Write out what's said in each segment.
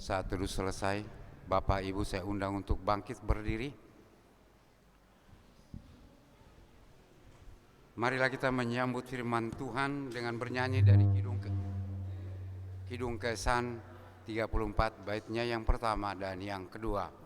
Saat teduh selesai, Bapak Ibu saya undang untuk bangkit berdiri. Marilah kita menyambut firman Tuhan dengan bernyanyi dari Kidung Kesan 34 baitnya yang pertama dan yang kedua.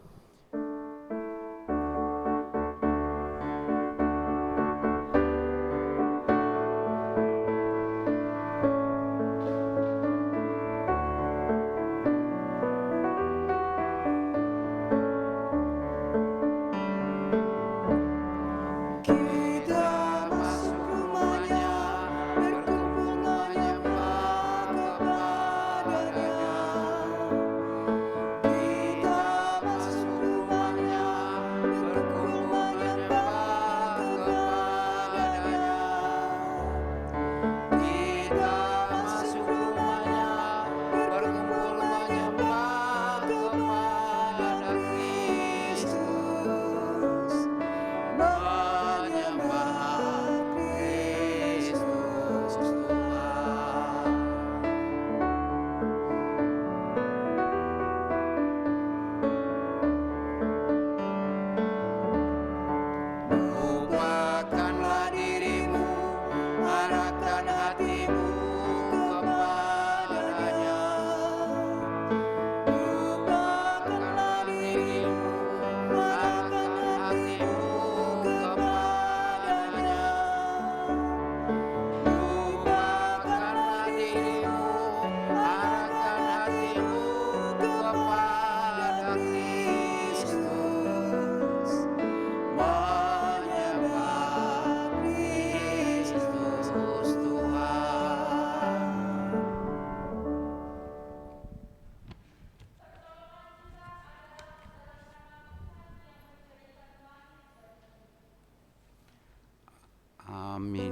Amin.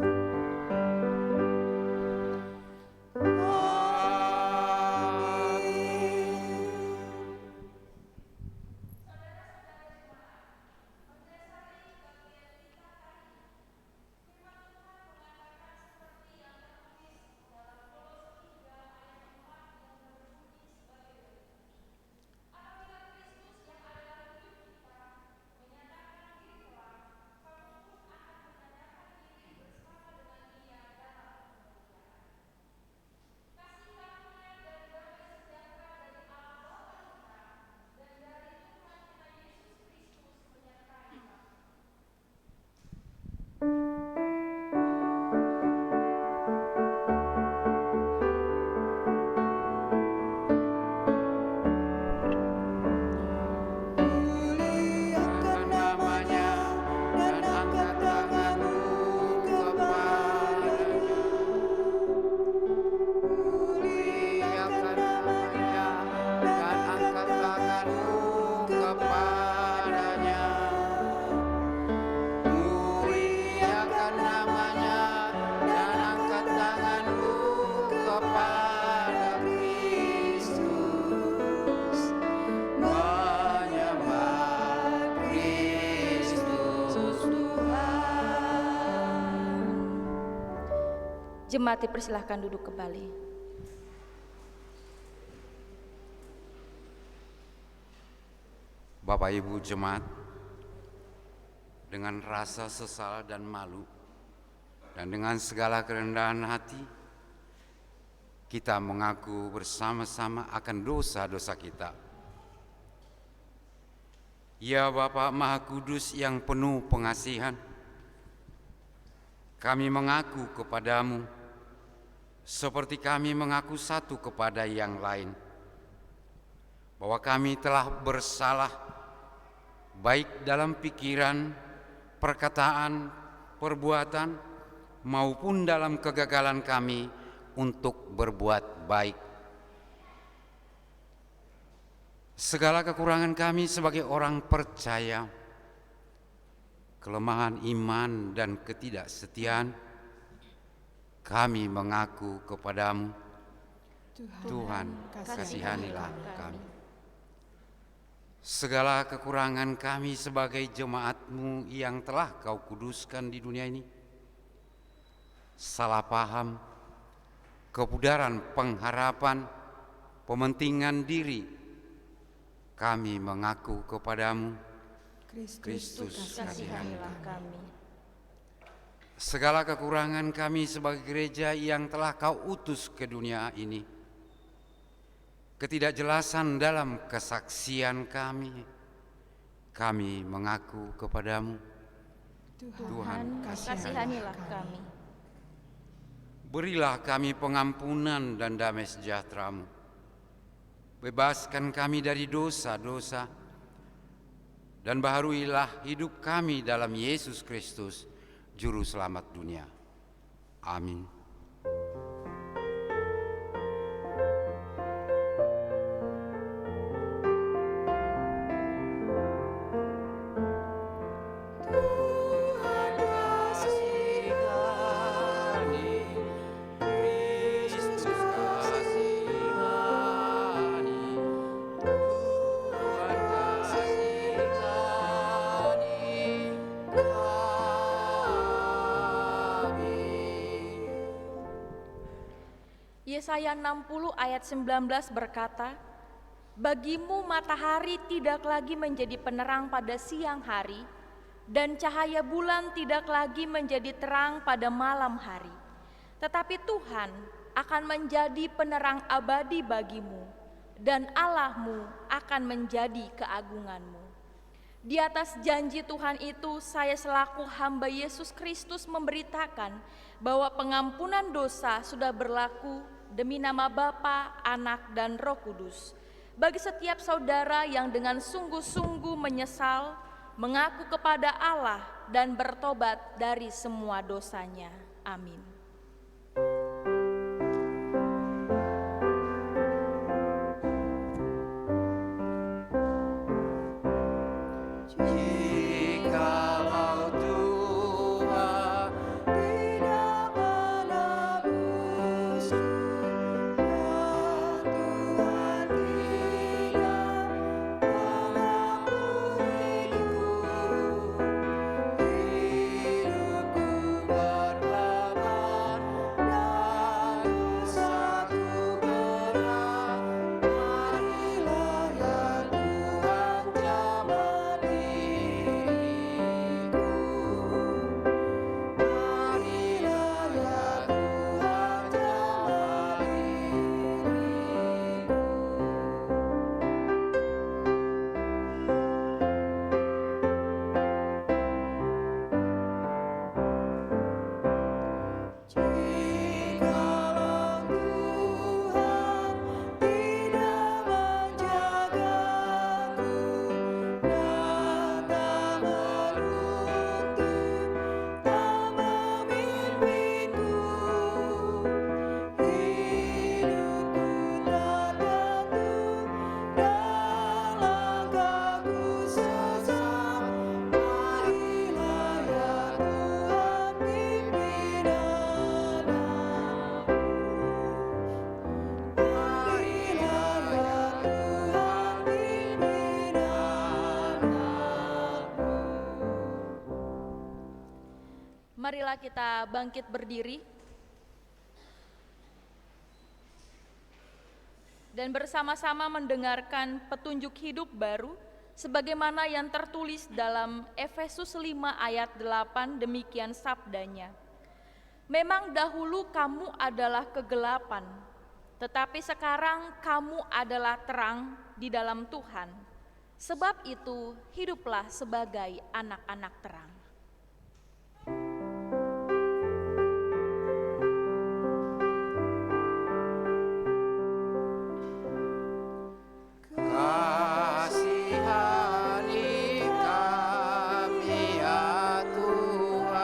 Jemaat dipersilahkan duduk kembali. Bapak Ibu jemaat, dengan rasa sesal dan malu dan dengan segala kerendahan hati, kita mengaku bersama-sama akan dosa-dosa kita. Ya Bapa Maha Kudus yang penuh pengasihan, kami mengaku kepadamu seperti kami mengaku satu kepada yang lain, bahwa kami telah bersalah baik dalam pikiran, perkataan, perbuatan, maupun dalam kegagalan kami untuk berbuat baik. Segala kekurangan kami sebagai orang percaya, kelemahan iman dan ketidaksetiaan, kami mengaku kepadamu, Tuhan kasihanilah kami. Segala kekurangan kami sebagai jemaat-Mu yang telah Kau kuduskan di dunia ini, salah paham, kepudaran pengharapan, pementingan diri, kami mengaku kepadamu, Kristus, Kasihanilah kami. segala kekurangan kami sebagai gereja yang telah kau utus ke dunia ini, ketidakjelasan dalam kesaksian kami mengaku kepadamu. Tuhan, Kasihanilah kami. berilah kami pengampunan dan damai sejahtera-Mu. Bebaskan kami dari dosa-dosa, dan baharuilah hidup kami dalam Yesus Kristus, Juru Selamat dunia. Amin. Yesaya 60 ayat 19 berkata, "Bagimu matahari tidak lagi menjadi penerang pada siang hari, dan cahaya bulan tidak lagi menjadi terang pada malam hari. Tetapi Tuhan akan menjadi penerang abadi bagimu, dan Allahmu akan menjadi keagunganmu." Di atas janji Tuhan itu, saya selaku hamba Yesus Kristus memberitakan bahwa pengampunan dosa sudah berlaku demi nama Bapa, Anak, dan Roh Kudus, bagi setiap saudara yang dengan sungguh-sungguh menyesal, mengaku kepada Allah, dan bertobat dari semua dosanya. Amin. Jikalau Tuhan tidak menebusku, dan Tuhan tidak mengampuni hidupku berlebat dan dosaku berat. Marilah ya Tuhan jamah diriku, marilah ya Tuhan jamah Jikalau Tuhan tidak menjagaku dan tak menuntun, tak memimpinku, hidupku tak gantung dan langkahku sesat. Marilah ya Tuhan pimpin anakmu, marilah ya Tuhan pimpin anakmu. Marilah kita bangkit berdiri dan bersama-sama mendengarkan petunjuk hidup baru sebagaimana yang tertulis dalam Efesus 5 ayat 8. Demikian sabdanya, "Memang dahulu kamu adalah kegelapan, tetapi sekarang kamu adalah terang di dalam Tuhan. Sebab itu hiduplah sebagai anak-anak terang." kasihani kami ya Tuhan.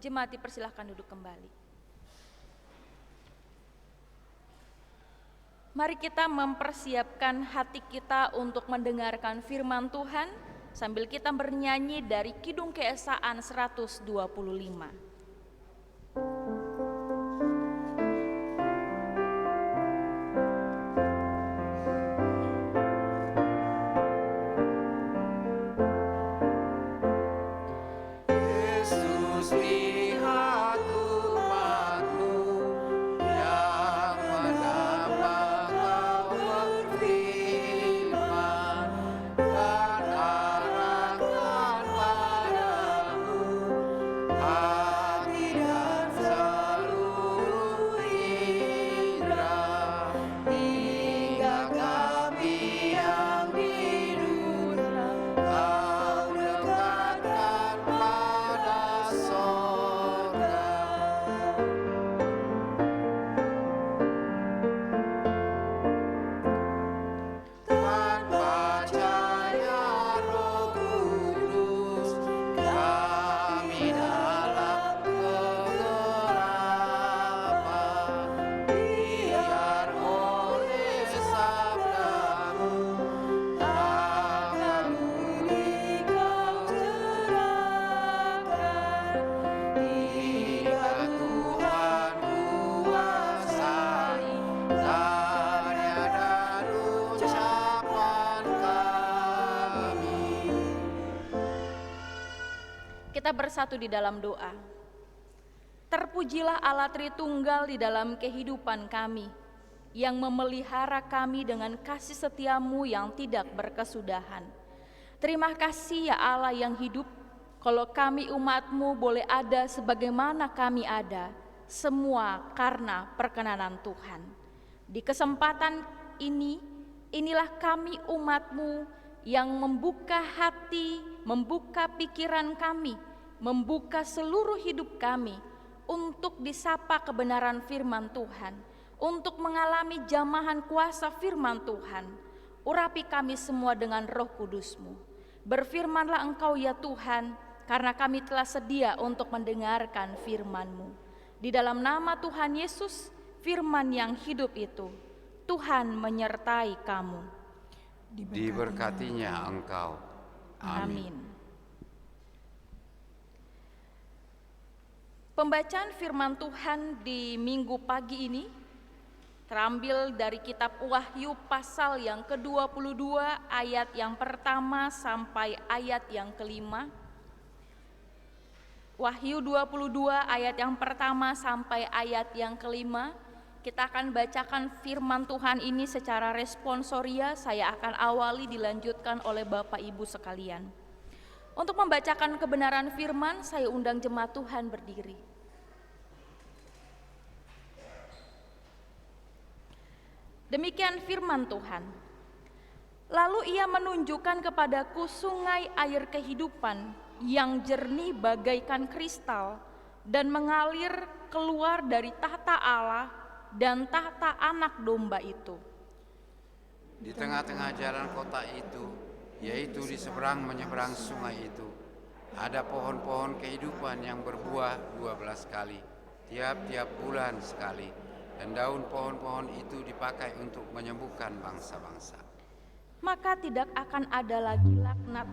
Jemaat dipersilahkan duduk kembali. Mari kita mempersiapkan hati kita untuk mendengarkan firman Tuhan sambil kita bernyanyi dari Kidung Keesaan 125. Yesus, lihat umat-Mu yang menambah Kau Kita bersatu di dalam doa. Terpujilah Allah Tritunggal di dalam kehidupan kami, yang memelihara kami dengan kasih setiamu yang tidak berkesudahan. Terima kasih ya Allah yang hidup, kalau kami umat-Mu boleh ada sebagaimana kami ada, semua karena perkenanan Tuhan. Di kesempatan ini, inilah kami umat-Mu yang membuka hati, membuka pikiran kami, membuka seluruh hidup kami untuk disapa kebenaran firman Tuhan, untuk mengalami jamahan kuasa firman Tuhan. Urapi kami semua dengan Roh Kudus-Mu. Berfirmanlah Engkau ya Tuhan, karena kami telah sedia untuk mendengarkan firman-Mu. Di dalam nama Tuhan Yesus, firman yang hidup itu, Tuhan menyertai kamu. Diberkatinya Engkau. Amin. Pembacaan firman Tuhan di minggu pagi ini terambil dari kitab Wahyu pasal yang ke-22 ayat yang pertama sampai ayat yang kelima. Wahyu 22 ayat yang pertama sampai ayat yang kelima. Kita akan bacakan firman Tuhan ini secara responsoria. Saya akan awali, dilanjutkan oleh Bapak Ibu sekalian. Untuk membacakan kebenaran firman, saya undang jemaat Tuhan berdiri. Demikian firman Tuhan. Lalu ia menunjukkan kepadaku sungai air kehidupan yang jernih bagaikan kristal dan mengalir keluar dari tahta Allah dan tahta Anak Domba itu. Di tengah-tengah jalan kota itu, yaitu di seberang menyeberang sungai itu, ada pohon-pohon kehidupan yang berbuah 12 kali, tiap-tiap bulan sekali. Dan daun pohon-pohon itu dipakai untuk menyembuhkan bangsa-bangsa. Maka tidak akan ada lagi laknat.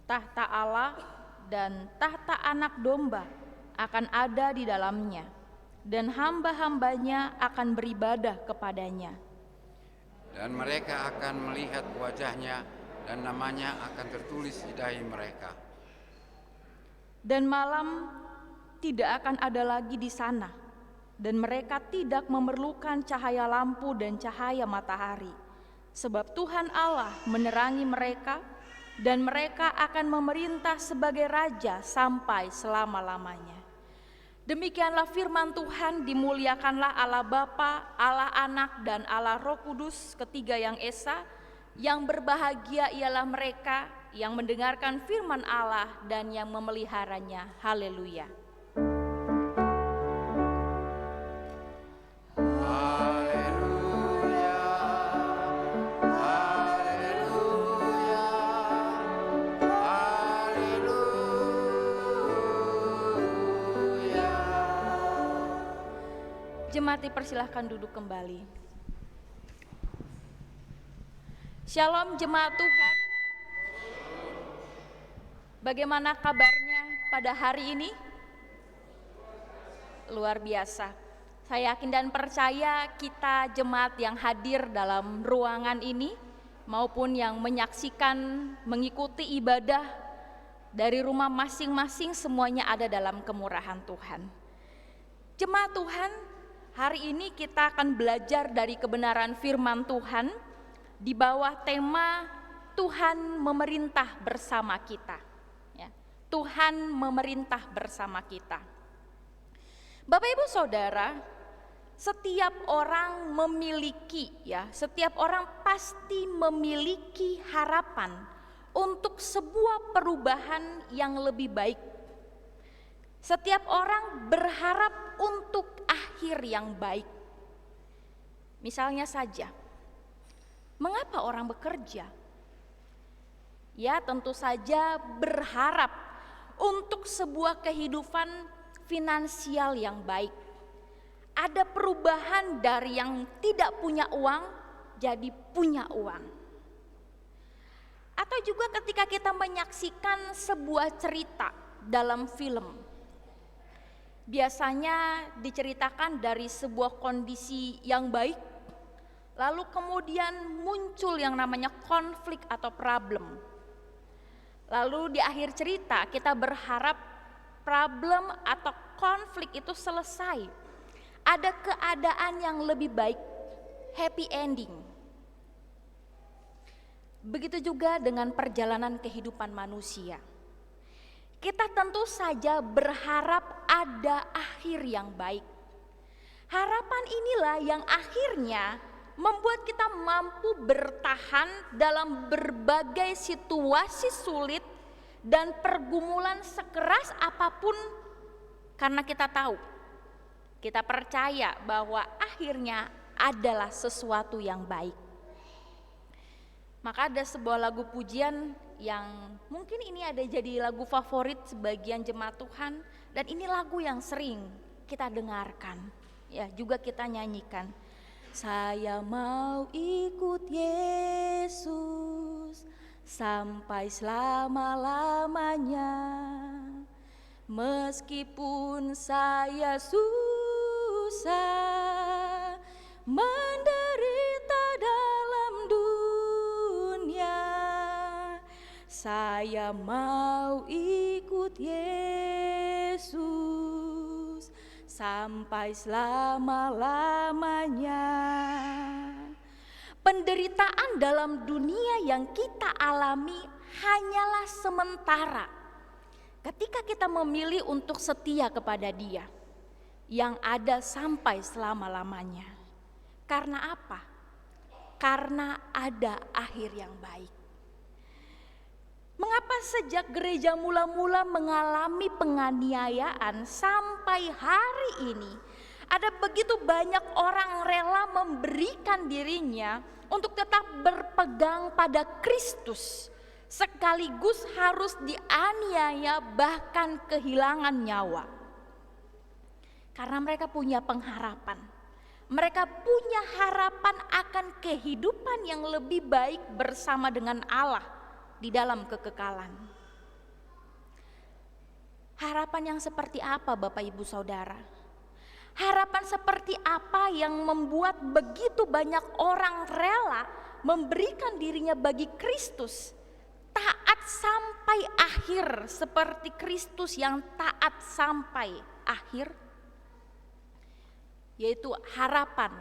Tahta Allah dan tahta Anak Domba akan ada di dalamnya, dan hamba-hambanya akan beribadah kepadanya. Dan mereka akan melihat wajahnya, dan namanya akan tertulis di dahi mereka. Dan malam tidak akan ada lagi di sana, dan mereka tidak memerlukan cahaya lampu dan cahaya matahari, sebab Tuhan Allah menerangi mereka, dan mereka akan memerintah sebagai raja sampai selama-lamanya. Demikianlah firman Tuhan. Dimuliakanlah Allah Bapa, Allah Anak, dan Allah Roh Kudus, ketiga yang esa. Yang berbahagia ialah mereka yang mendengarkan firman Allah dan yang memeliharanya. Haleluya. Jemaat dipersilahkan duduk kembali. Shalom jemaat Tuhan. Bagaimana kabarnya pada hari ini? Luar biasa. Saya yakin dan percaya kita jemaat yang hadir dalam ruangan ini maupun yang menyaksikan, mengikuti ibadah dari rumah masing-masing, semuanya ada dalam kemurahan Tuhan. Jemaat Tuhan, hari ini kita akan belajar dari kebenaran firman Tuhan di bawah tema Tuhan memerintah bersama kita. Ya, Tuhan memerintah bersama kita. Bapak Ibu Saudara, setiap orang memiliki, setiap orang pasti memiliki harapan untuk sebuah perubahan yang lebih baik. Setiap orang berharap untuk akhir yang baik. Misalnya saja, mengapa orang bekerja? Ya, tentu saja berharap untuk sebuah kehidupan finansial yang baik. Ada perubahan dari yang tidak punya uang jadi punya uang. Atau juga ketika kita menyaksikan sebuah cerita dalam film, biasanya diceritakan dari sebuah kondisi yang baik, lalu kemudian muncul yang namanya konflik atau problem. Lalu di akhir cerita kita berharap problem atau konflik itu selesai. Ada keadaan yang lebih baik, happy ending. Begitu juga dengan perjalanan kehidupan manusia. Kita tentu saja berharap ada akhir yang baik. Harapan inilah yang akhirnya membuat kita mampu bertahan dalam berbagai situasi sulit dan pergumulan sekeras apapun, karena kita tahu, kita percaya bahwa akhirnya adalah sesuatu yang baik. Maka ada sebuah lagu pujian yang mungkin ini ada jadi lagu favorit sebagian jemaat Tuhan, dan ini lagu yang sering kita dengarkan, ya juga kita nyanyikan. Saya mau ikut Yesus sampai selama-lamanya, meskipun saya susah menderita dalam dunia. Saya mau ikut Yesus sampai selama-lamanya. Penderitaan dalam dunia yang kita alami hanyalah sementara. Ketika kita memilih untuk setia kepada Dia yang ada sampai selama-lamanya. Karena apa? Karena ada akhir yang baik. Mengapa sejak gereja mula-mula mengalami penganiayaan sampai hari ini ada begitu banyak orang rela memberikan dirinya untuk tetap berpegang pada Kristus, sekaligus harus dianiaya bahkan kehilangan nyawa? Karena mereka punya pengharapan. Mereka punya harapan akan kehidupan yang lebih baik bersama dengan Allah di dalam kekekalan. Harapan yang seperti apa Bapak Ibu Saudara? Harapan seperti apa yang membuat begitu banyak orang rela memberikan dirinya bagi Kristus, taat sampai akhir seperti Kristus yang taat sampai akhir? Yaitu harapan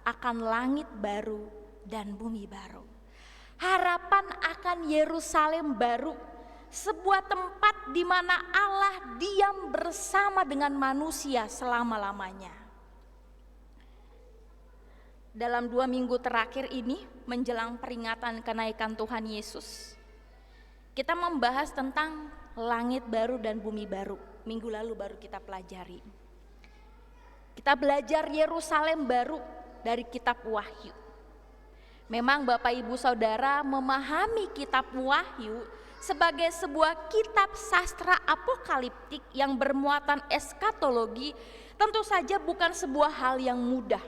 akan langit baru dan bumi baru. Harapan akan Yerusalem baru, sebuah tempat di mana Allah diam bersama dengan manusia selama-lamanya. Dalam 2 minggu terakhir ini menjelang peringatan kenaikan Tuhan Yesus, kita membahas tentang langit baru dan bumi baru. Minggu lalu baru kita pelajari. Kita belajar Yerusalem baru dari kitab Wahyu. Memang Bapak Ibu Saudara memahami kitab Wahyu sebagai sebuah kitab sastra apokaliptik yang bermuatan eskatologi, tentu saja bukan sebuah hal yang mudah.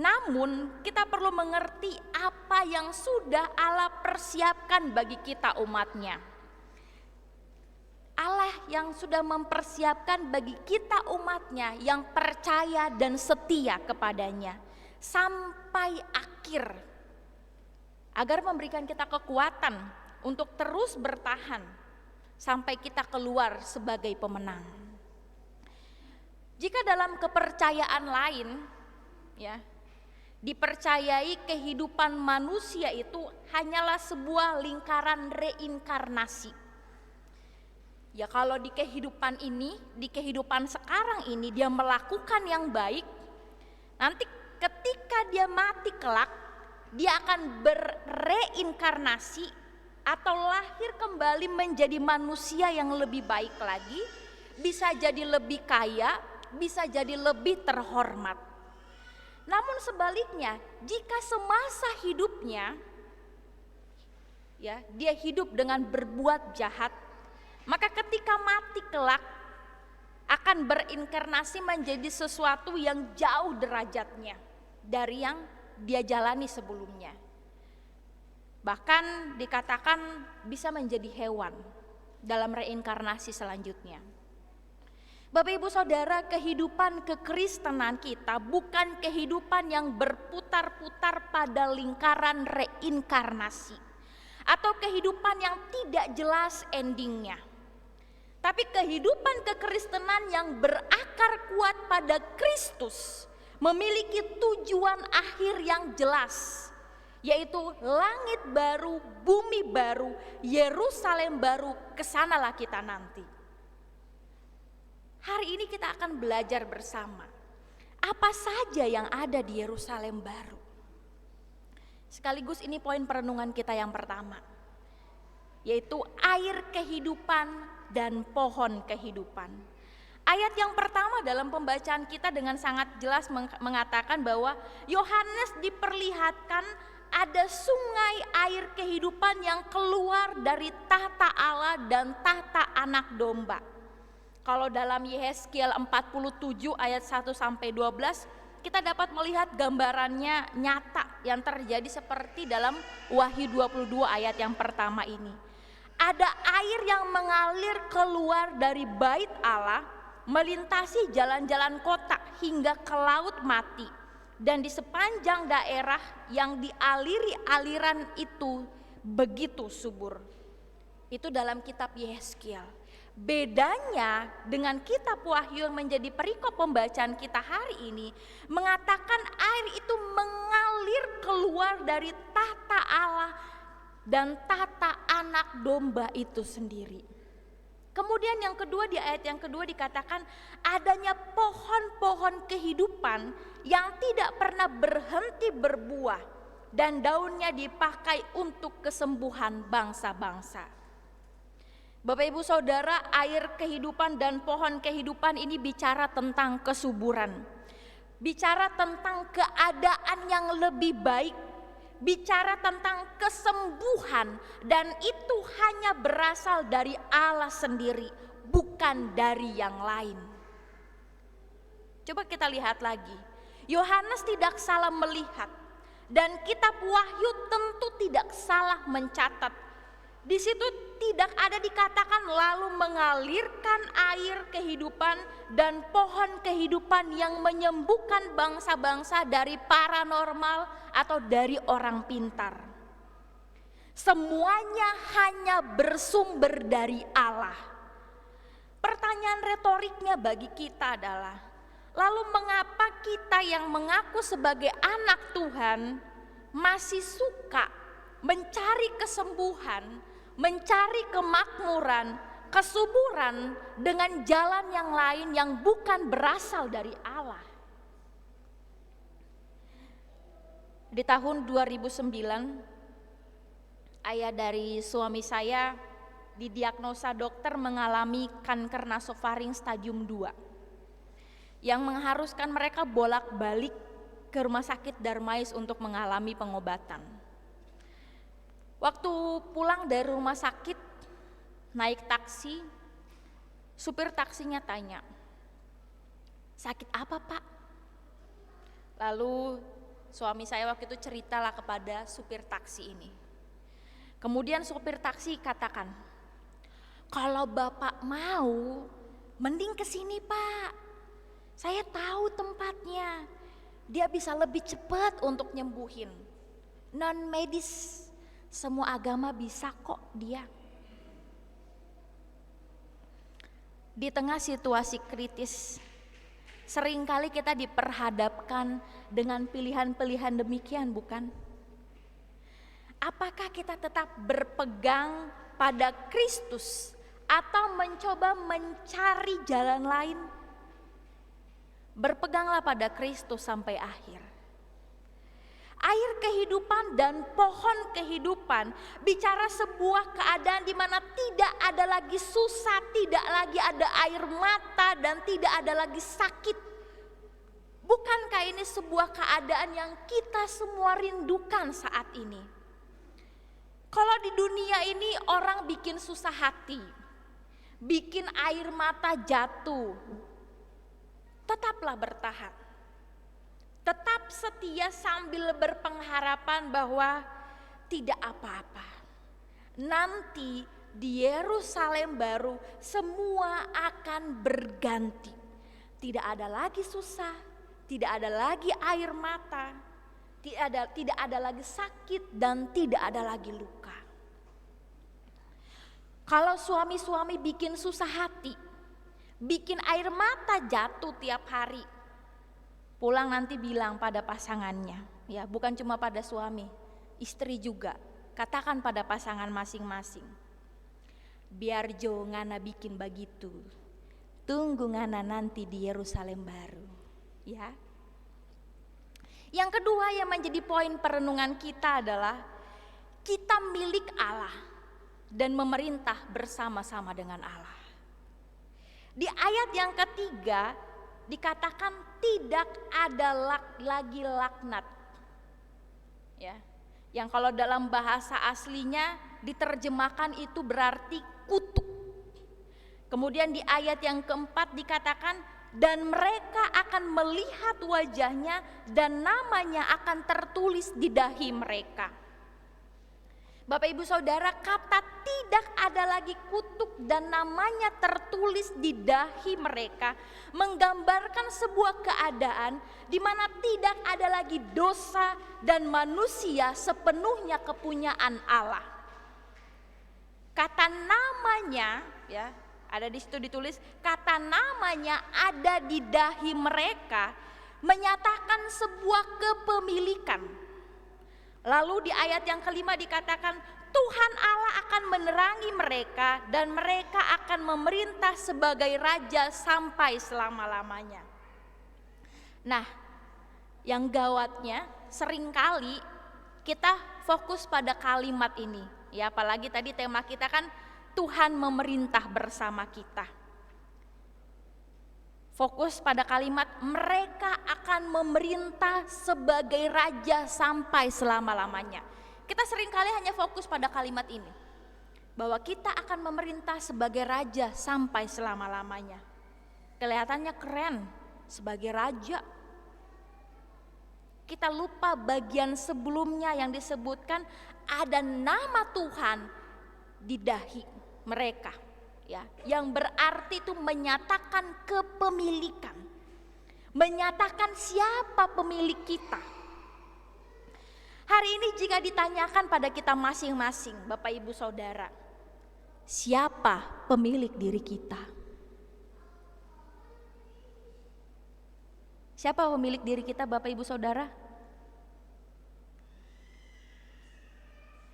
Namun kita perlu mengerti apa yang sudah Allah persiapkan bagi kita umatnya. Allah yang sudah mempersiapkan bagi kita umatnya yang percaya dan setia kepadanya sampai akhir, agar memberikan kita kekuatan untuk terus bertahan sampai kita keluar sebagai pemenang. Jika dalam kepercayaan lain, ya, dipercayai kehidupan manusia itu hanyalah sebuah lingkaran reinkarnasi. Ya kalau di kehidupan ini, di kehidupan sekarang ini dia melakukan yang baik, nanti ketika dia mati kelak, dia akan berreinkarnasi atau lahir kembali menjadi manusia yang lebih baik lagi, bisa jadi lebih kaya, bisa jadi lebih terhormat. Namun sebaliknya, jika semasa hidupnya ya dia hidup dengan berbuat jahat, maka ketika mati kelak akan berinkarnasi menjadi sesuatu yang jauh derajatnya dari yang dia jalani sebelumnya. Bahkan dikatakan bisa menjadi hewan dalam reinkarnasi selanjutnya. Bapak Ibu Saudara, kehidupan kekristenan kita bukan kehidupan yang berputar-putar pada lingkaran reinkarnasi. atau kehidupan yang tidak jelas endingnya. Tapi kehidupan kekristenan yang berakar kuat pada Kristus memiliki tujuan akhir yang jelas, yaitu langit baru, bumi baru, Yerusalem baru, kesanalah kita nanti. Hari ini kita akan belajar bersama apa saja yang ada di Yerusalem baru. Sekaligus ini poin perenungan kita yang pertama, yaitu air kehidupan dan pohon kehidupan. Ayat yang pertama dalam pembacaan kita dengan sangat jelas mengatakan bahwa Yohanes diperlihatkan ada sungai air kehidupan yang keluar dari tahta Allah dan tahta anak domba. Kalau dalam Yehezkiel 47 ayat 1 sampai 12 kita dapat melihat gambarannya nyata yang terjadi seperti dalam Wahyu 22 ayat yang pertama ini. Ada air yang mengalir keluar dari bait Allah, melintasi jalan-jalan kota hingga ke laut mati. Dan di sepanjang daerah yang dialiri aliran itu begitu subur. Itu dalam kitab Yehezkiel. Bedanya dengan kitab Wahyu yang menjadi perikop pembacaan kita hari ini, mengatakan air itu mengalir keluar dari tahta Allah dan tahta anak domba itu sendiri. Kemudian yang kedua, di ayat yang kedua dikatakan adanya pohon-pohon kehidupan yang tidak pernah berhenti berbuah dan daunnya dipakai untuk kesembuhan bangsa-bangsa. Bapak Ibu Saudara, air kehidupan dan pohon kehidupan ini bicara tentang kesuburan, bicara tentang keadaan yang lebih baik, bicara tentang kesembuhan, dan itu hanya berasal dari Allah sendiri, bukan dari yang lain. Coba kita lihat lagi, Yohanes tidak salah melihat, dan kitab Wahyu tentu tidak salah mencatat. Di situ tidak ada dikatakan lalu mengalirkan air kehidupan dan pohon kehidupan yang menyembuhkan bangsa-bangsa dari paranormal atau dari orang pintar. Semuanya hanya bersumber dari Allah. Pertanyaan retoriknya bagi kita adalah, lalu mengapa kita yang mengaku sebagai anak Tuhan masih suka mencari kesembuhan, mencari kemakmuran, kesuburan dengan jalan yang lain yang bukan berasal dari Allah? Di tahun 2009, ayah dari suami saya didiagnosa dokter mengalami kanker nasofaring stadium 2 yang mengharuskan mereka bolak-balik ke rumah sakit Darmais untuk mengalami pengobatan. Waktu pulang dari rumah sakit, naik taksi, supir taksinya tanya, "Sakit apa, Pak?" Lalu suami saya waktu itu ceritalah kepada supir taksi ini. Kemudian supir taksi katakan, "Kalau Bapak mau, mending ke sini, Pak. Saya tahu tempatnya. Dia bisa lebih cepat untuk nyembuhin. Non medis. Semua agama bisa kok dia." Di tengah situasi kritis, seringkali kita diperhadapkan dengan pilihan-pilihan demikian, bukan? Apakah kita tetap berpegang pada Kristus atau mencoba mencari jalan lain? Berpeganglah pada Kristus sampai akhir. Air kehidupan dan pohon kehidupan bicara sebuah keadaan di mana tidak ada lagi susah, tidak lagi ada air mata, dan tidak ada lagi sakit. Bukankah ini sebuah keadaan yang kita semua rindukan saat ini? Kalau di dunia ini orang bikin susah hati, bikin air mata jatuh, tetaplah bertahan. Tetap setia sambil berpengharapan bahwa tidak apa-apa. Nanti di Yerusalem baru semua akan berganti. Tidak ada lagi susah, tidak ada lagi air mata, tidak ada lagi sakit, dan tidak ada lagi luka. Kalau suami-suami bikin susah hati, bikin air mata jatuh tiap hari, pulang nanti bilang pada pasangannya, ya bukan cuma pada suami, istri juga. Katakan pada pasangan masing-masing, biar jo ngana bikin begitu, tunggu ngana nanti di Yerusalem baru, ya. Yang kedua yang menjadi poin perenungan kita adalah kita milik Allah dan memerintah bersama-sama dengan Allah. Di ayat yang ketiga dikatakan tidak ada lagi laknat. Ya. Yang kalau dalam bahasa aslinya diterjemahkan itu berarti kutuk. Kemudian di ayat yang keempat dikatakan dan mereka akan melihat wajahnya dan namanya akan tertulis di dahi mereka. Bapak Ibu Saudara, kata tidak ada lagi kutuk dan namanya tertulis di dahi mereka menggambarkan sebuah keadaan di mana tidak ada lagi dosa dan manusia sepenuhnya kepunyaan Allah. Kata namanya, ya, ada di situ ditulis kata namanya ada di dahi mereka menyatakan sebuah kepemilikan. Lalu di ayat yang kelima dikatakan Tuhan Allah akan menerangi mereka dan mereka akan memerintah sebagai raja sampai selama-lamanya. Nah, yang gawatnya seringkali kita fokus pada kalimat ini. Ya, apalagi tadi tema kita kan Tuhan memerintah bersama kita. Fokus pada kalimat mereka akan memerintah sebagai raja sampai selama-lamanya. Kita seringkali hanya fokus pada kalimat ini. Bahwa kita akan memerintah sebagai raja sampai selama-lamanya. Kelihatannya keren sebagai raja. Kita lupa bagian sebelumnya yang disebutkan ada nama Tuhan di dahi mereka. Ya, yang berarti itu menyatakan kepemilikan, menyatakan siapa pemilik kita. Hari ini jika ditanyakan pada kita masing-masing, Bapak Ibu Saudara, siapa pemilik diri kita? Siapa pemilik diri kita, Bapak Ibu Saudara?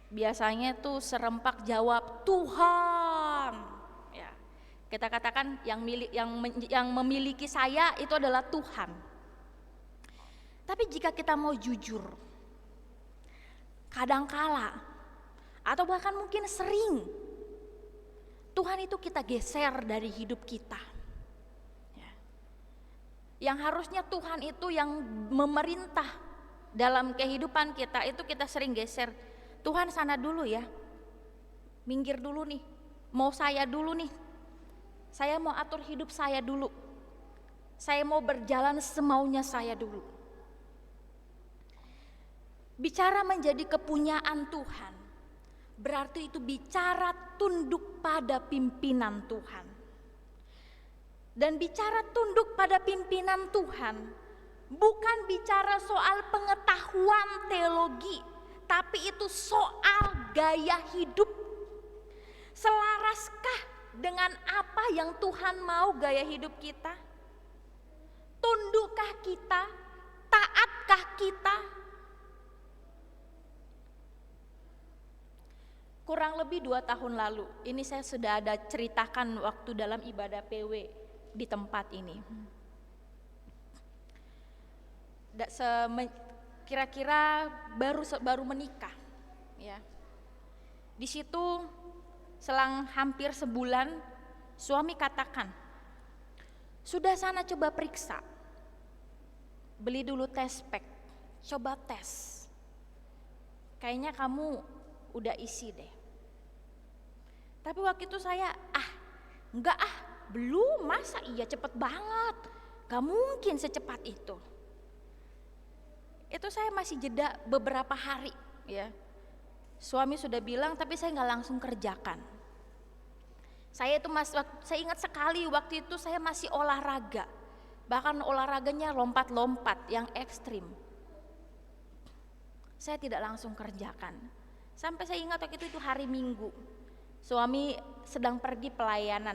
Biasanya tuh serempak jawab Tuhan. Kita katakan yang memiliki saya itu adalah Tuhan. Tapi jika kita mau jujur, kadangkala atau bahkan mungkin sering Tuhan itu kita geser dari hidup kita. Yang harusnya Tuhan itu yang memerintah dalam kehidupan kita itu kita sering geser. Tuhan sana dulu ya, minggir dulu nih, mau saya dulu nih. Saya mau atur hidup saya dulu. Saya mau berjalan semaunya saya dulu. Bicara menjadi kepunyaan Tuhan, berarti itu bicara tunduk pada pimpinan Tuhan. Dan bicara tunduk pada pimpinan Tuhan, bukan bicara soal pengetahuan teologi, tapi itu soal gaya hidup. Selaraskah dengan apa yang Tuhan mau gaya hidup kita? Tundukkah kita? Taatkah kita? Kurang lebih 2 tahun lalu, ini saya sudah ada ceritakan waktu dalam ibadah PW di tempat ini. Kira-kira baru menikah, ya. Di situ selang hampir sebulan, suami katakan, sudah sana coba periksa, beli dulu test pack, coba tes, kayaknya kamu udah isi deh. Tapi waktu itu saya, enggak belum, masa iya cepet banget, gak mungkin secepat itu. Itu saya masih jeda beberapa hari, ya. Suami sudah bilang, tapi saya nggak langsung kerjakan. Saya ingat sekali waktu itu saya masih olahraga, bahkan olahraganya lompat-lompat yang ekstrim. Saya tidak langsung kerjakan. Sampai saya ingat waktu itu hari Minggu. Suami sedang pergi pelayanan,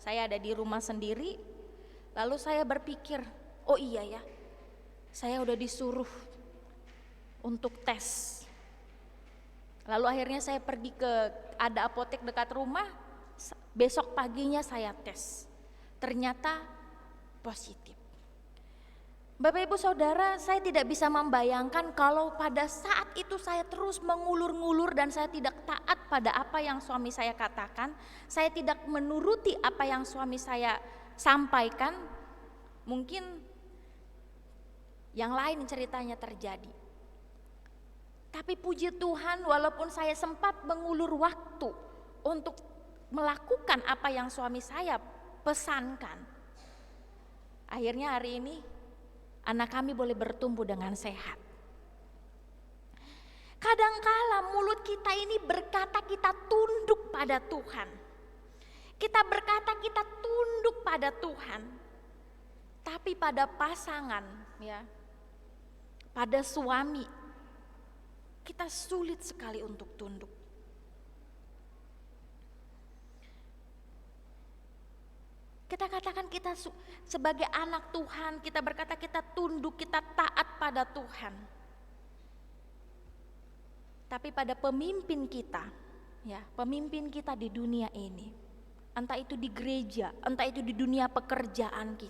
saya ada di rumah sendiri. Lalu saya berpikir, oh iya ya, saya udah disuruh untuk tes. Lalu akhirnya saya pergi ada apotek dekat rumah. Besok paginya saya tes, ternyata positif. Bapak Ibu Saudara, saya tidak bisa membayangkan kalau pada saat itu saya terus mengulur-ngulur dan saya tidak taat pada apa yang suami saya katakan, saya tidak menuruti apa yang suami saya sampaikan, mungkin yang lain ceritanya terjadi. Tapi puji Tuhan, walaupun saya sempat mengulur waktu untuk melakukan apa yang suami saya pesankan, akhirnya hari ini anak kami boleh bertumbuh dengan sehat. Kadangkala mulut kita ini berkata kita tunduk pada Tuhan. Kita berkata kita tunduk pada Tuhan. Tapi pada pasangan, ya, pada suami, kita sulit sekali untuk tunduk. Kita katakan kita sebagai anak Tuhan, kita berkata kita tunduk, kita taat pada Tuhan. Tapi pada pemimpin kita, ya, pemimpin kita di dunia ini, entah itu di gereja, entah itu di dunia pekerjaan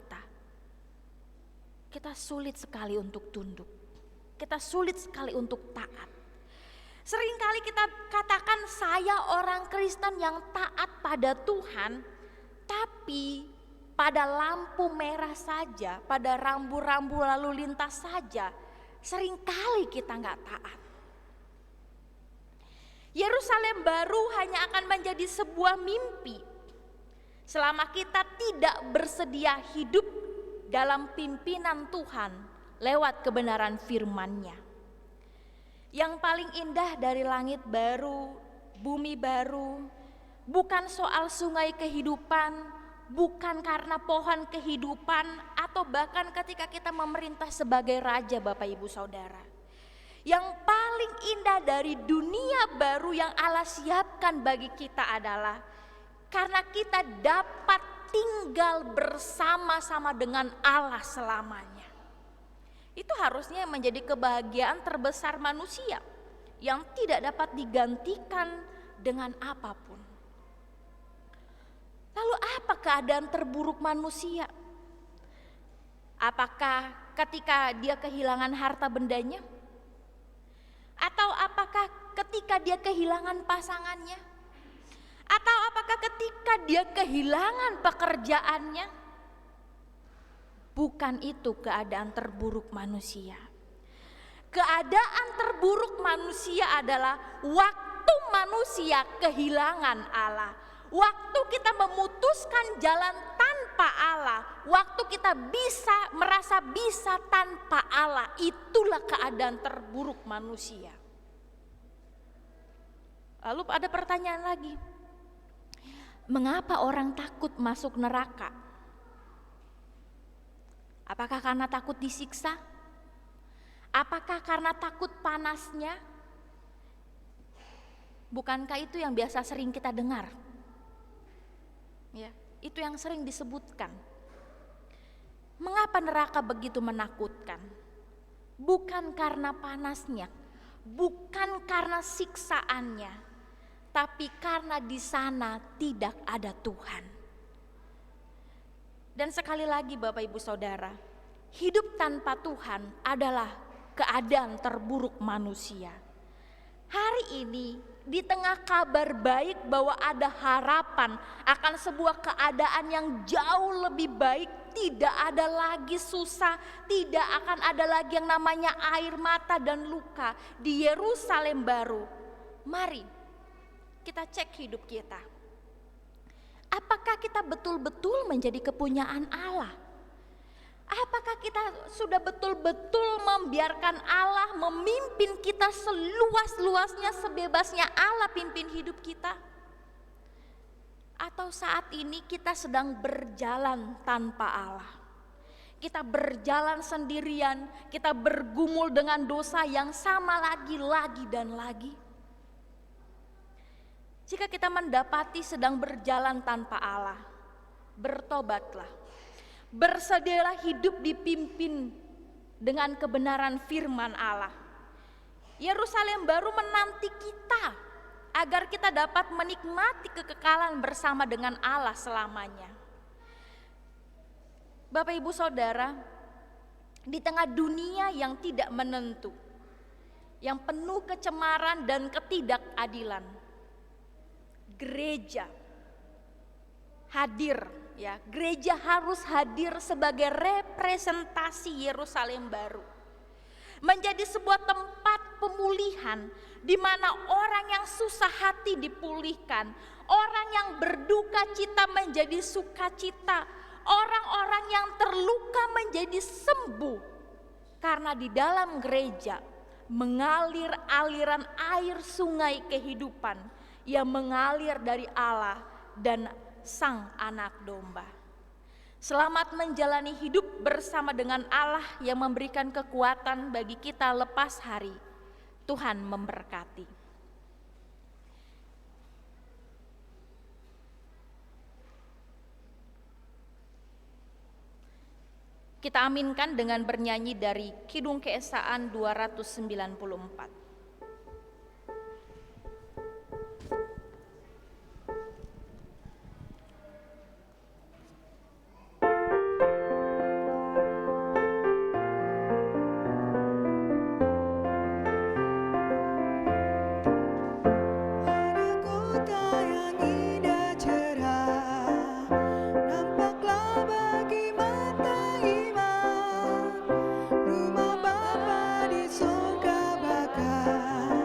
kita sulit sekali untuk tunduk. Kita sulit sekali untuk taat. Seringkali kita katakan saya orang Kristen yang taat pada Tuhan, tapi pada lampu merah saja, pada rambu-rambu lalu lintas saja, seringkali kita nggak taat. Yerusalem baru hanya akan menjadi sebuah mimpi selama kita tidak bersedia hidup dalam pimpinan Tuhan lewat kebenaran firman-Nya. Yang paling indah dari langit baru, bumi baru, bukan soal sungai kehidupan, bukan karena pohon kehidupan, atau bahkan ketika kita memerintah sebagai raja, Bapak Ibu Saudara. Yang paling indah dari dunia baru yang Allah siapkan bagi kita adalah karena kita dapat tinggal bersama-sama dengan Allah selamanya. Itu harusnya menjadi kebahagiaan terbesar manusia yang tidak dapat digantikan dengan apapun. Lalu apa keadaan terburuk manusia? Apakah ketika dia kehilangan harta bendanya? Atau apakah ketika dia kehilangan pasangannya? Atau apakah ketika dia kehilangan pekerjaannya? Bukan itu keadaan terburuk manusia. Keadaan terburuk manusia adalah waktu manusia kehilangan Allah. Waktu kita memutuskan jalan tanpa Allah, waktu kita merasa bisa tanpa Allah, itulah keadaan terburuk manusia. Lalu ada pertanyaan lagi, mengapa orang takut masuk neraka? Apakah karena takut disiksa? Apakah karena takut panasnya? Bukankah itu yang biasa sering kita dengar? Ya, itu yang sering disebutkan. Mengapa neraka begitu menakutkan? Bukan karena panasnya, bukan karena siksaannya, tapi karena di sana tidak ada Tuhan. Dan sekali lagi Bapak Ibu Saudara, hidup tanpa Tuhan adalah keadaan terburuk manusia. Hari ini di tengah kabar baik bahwa ada harapan akan sebuah keadaan yang jauh lebih baik, tidak ada lagi susah, tidak akan ada lagi yang namanya air mata dan luka di Yerusalem baru. Mari kita cek hidup kita. Apakah kita betul-betul menjadi kepunyaan Allah? Apakah kita sudah betul-betul membiarkan Allah memimpin kita seluas-luasnya, sebebasnya Allah pimpin hidup kita? Atau saat ini kita sedang berjalan tanpa Allah? Kita berjalan sendirian, kita bergumul dengan dosa yang sama lagi dan lagi. Jika kita mendapati sedang berjalan tanpa Allah, bertobatlah. Bersedialah hidup dipimpin dengan kebenaran firman Allah. Yerusalem baru menanti kita agar kita dapat menikmati kekekalan bersama dengan Allah selamanya. Bapak Ibu Saudara, di tengah dunia yang tidak menentu, yang penuh kecemaran dan ketidakadilan, gereja hadir, ya. Gereja harus hadir sebagai representasi Yerusalem baru. Menjadi sebuah tempat pemulihan di mana orang yang susah hati dipulihkan, orang yang berduka cita menjadi sukacita, orang-orang yang terluka menjadi sembuh. Karena di dalam gereja mengalir aliran air sungai kehidupan yang mengalir dari Allah dan Sang Anak Domba. Selamat menjalani hidup bersama dengan Allah yang memberikan kekuatan bagi kita lepas hari. Tuhan memberkati. Kita aminkan dengan bernyanyi dari Kidung Keesaan 294. Ada kota yang indah cerah, nampaklah bagi mata iman. Rumah Bapa di surga bakal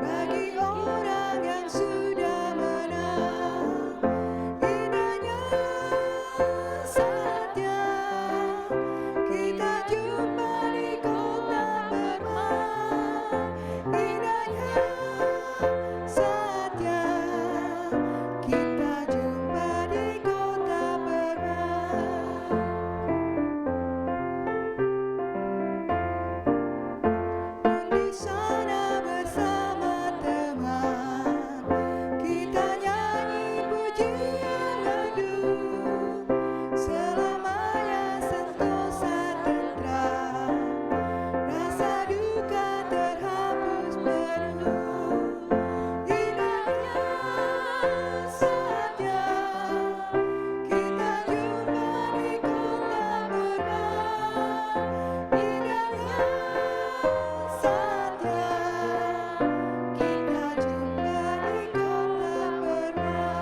bagi orang yang sudah menang. Indahnya saatnya kita jumpa di kota bermah. Indahnya saatnya kita jumpa di kota bermah. Di sana bersama teman kita nyanyi pujian madu. Selamanya sentosa tentram, rasa duka terhapus penuh. Indahnya saatnya kita jumpa di kota bermah. Indahnya saatnya kita jumpa di kota bermah.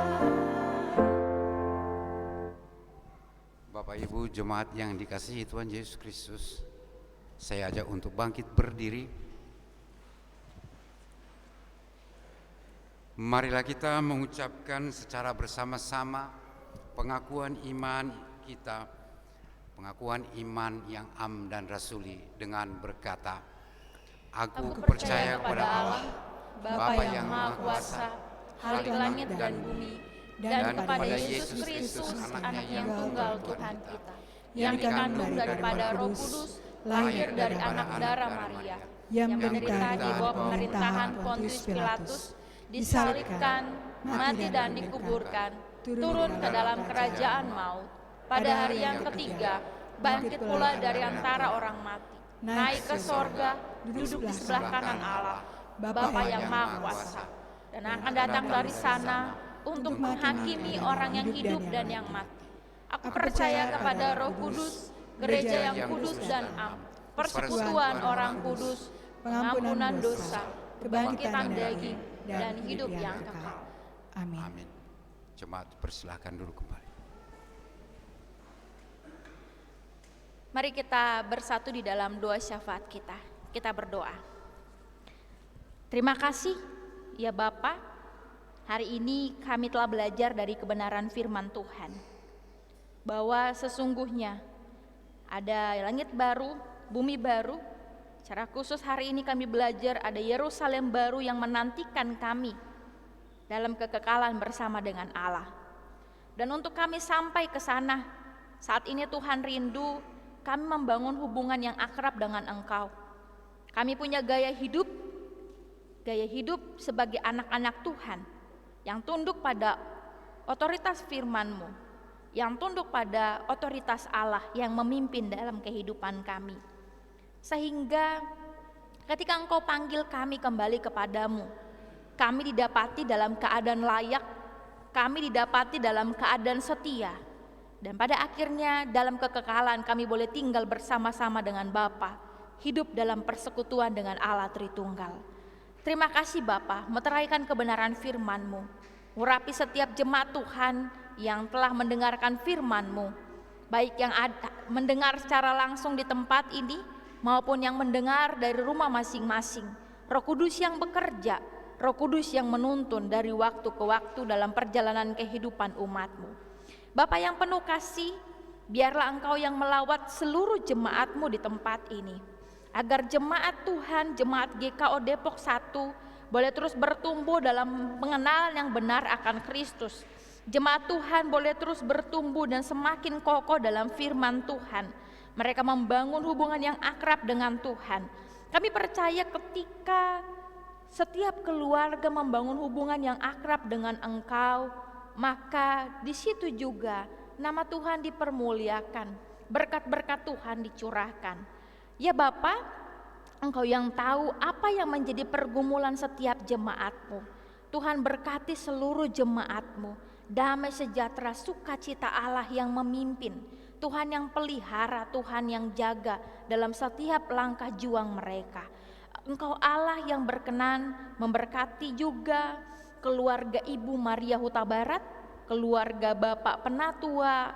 Bapak Ibu jemaat yang dikasihi Tuhan Yesus Kristus, saya ajak untuk bangkit berdiri. Marilah kita mengucapkan secara bersama-sama pengakuan iman kita, pengakuan iman yang am dan rasuli dengan berkata, Aku percaya kepada Allah, Bapa yang Maha Kuasa, Halik langit dan bumi, dan kepada Yesus Kristus, Anaknya yang tunggal Tuhan kita, yang dikandung daripada Roh Kudus, lahir dari anak darah Maria, yang menderita di bawah pemerintahan Pontius Pilatus, disalibkan, mati dan dikuburkan, turun ke dalam kerajaan maut. Pada hari yang ketiga, bangkit pula dari antara orang mati, naik ke sorga, duduk di sebelah kanan Allah, Bapa yang Maha Kuasa, dan akan datang dari sana untuk menghakimi orang yang hidup dan yang mati. Aku percaya kepada Roh Kudus, gereja yang kudus dan am, persekutuan orang kudus, pengampunan dosa, kebangkitan daging, dan hidup yang kekal. Amin. Amin. Jemaat persilahkan duduk kembali. Mari kita bersatu di dalam doa syafaat kita. Kita berdoa. Terima kasih ya Bapa, hari ini kami telah belajar dari kebenaran firman Tuhan, bahwa sesungguhnya ada langit baru, bumi baru. Secara khusus hari ini kami belajar ada Yerusalem baru yang menantikan kami dalam kekekalan bersama dengan Allah. Dan untuk kami sampai ke sana, saat ini Tuhan rindu kami membangun hubungan yang akrab dengan Engkau. Kami punya gaya hidup sebagai anak-anak Tuhan, yang tunduk pada otoritas firman-Mu, yang tunduk pada otoritas Allah yang memimpin dalam kehidupan kami. Sehingga ketika Engkau panggil kami kembali kepadamu, kami didapati dalam keadaan layak, kami didapati dalam keadaan setia, dan pada akhirnya dalam kekekalan kami boleh tinggal bersama-sama dengan Bapa, hidup dalam persekutuan dengan Allah Tritunggal. Terima kasih Bapa, meteraikan kebenaran firman-Mu, urapi setiap jemaat Tuhan yang telah mendengarkan firman-Mu, baik yang mendengar secara langsung di tempat ini maupun yang mendengar dari rumah masing-masing. Roh Kudus yang bekerja, Roh Kudus yang menuntun dari waktu ke waktu dalam perjalanan kehidupan umat-Mu. Bapa yang penuh kasih, biarlah Engkau yang melawat seluruh jemaat-Mu di tempat ini, agar jemaat Tuhan, jemaat GKO Depok 1 boleh terus bertumbuh dalam mengenal yang benar akan Kristus. Jemaat Tuhan boleh terus bertumbuh dan semakin kokoh dalam firman Tuhan. Mereka membangun hubungan yang akrab dengan Tuhan. Kami percaya ketika setiap keluarga membangun hubungan yang akrab dengan Engkau, maka di situ juga nama Tuhan dipermuliakan, berkat-berkat Tuhan dicurahkan. Ya Bapa, Engkau yang tahu apa yang menjadi pergumulan setiap jemaat-Mu. Tuhan berkati seluruh jemaat-Mu, damai sejahtera sukacita Allah yang memimpin, Tuhan yang pelihara, Tuhan yang jaga dalam setiap langkah juang mereka. Engkau Allah yang berkenan memberkati juga keluarga Ibu Maria Huta Barat, keluarga Bapak Penatua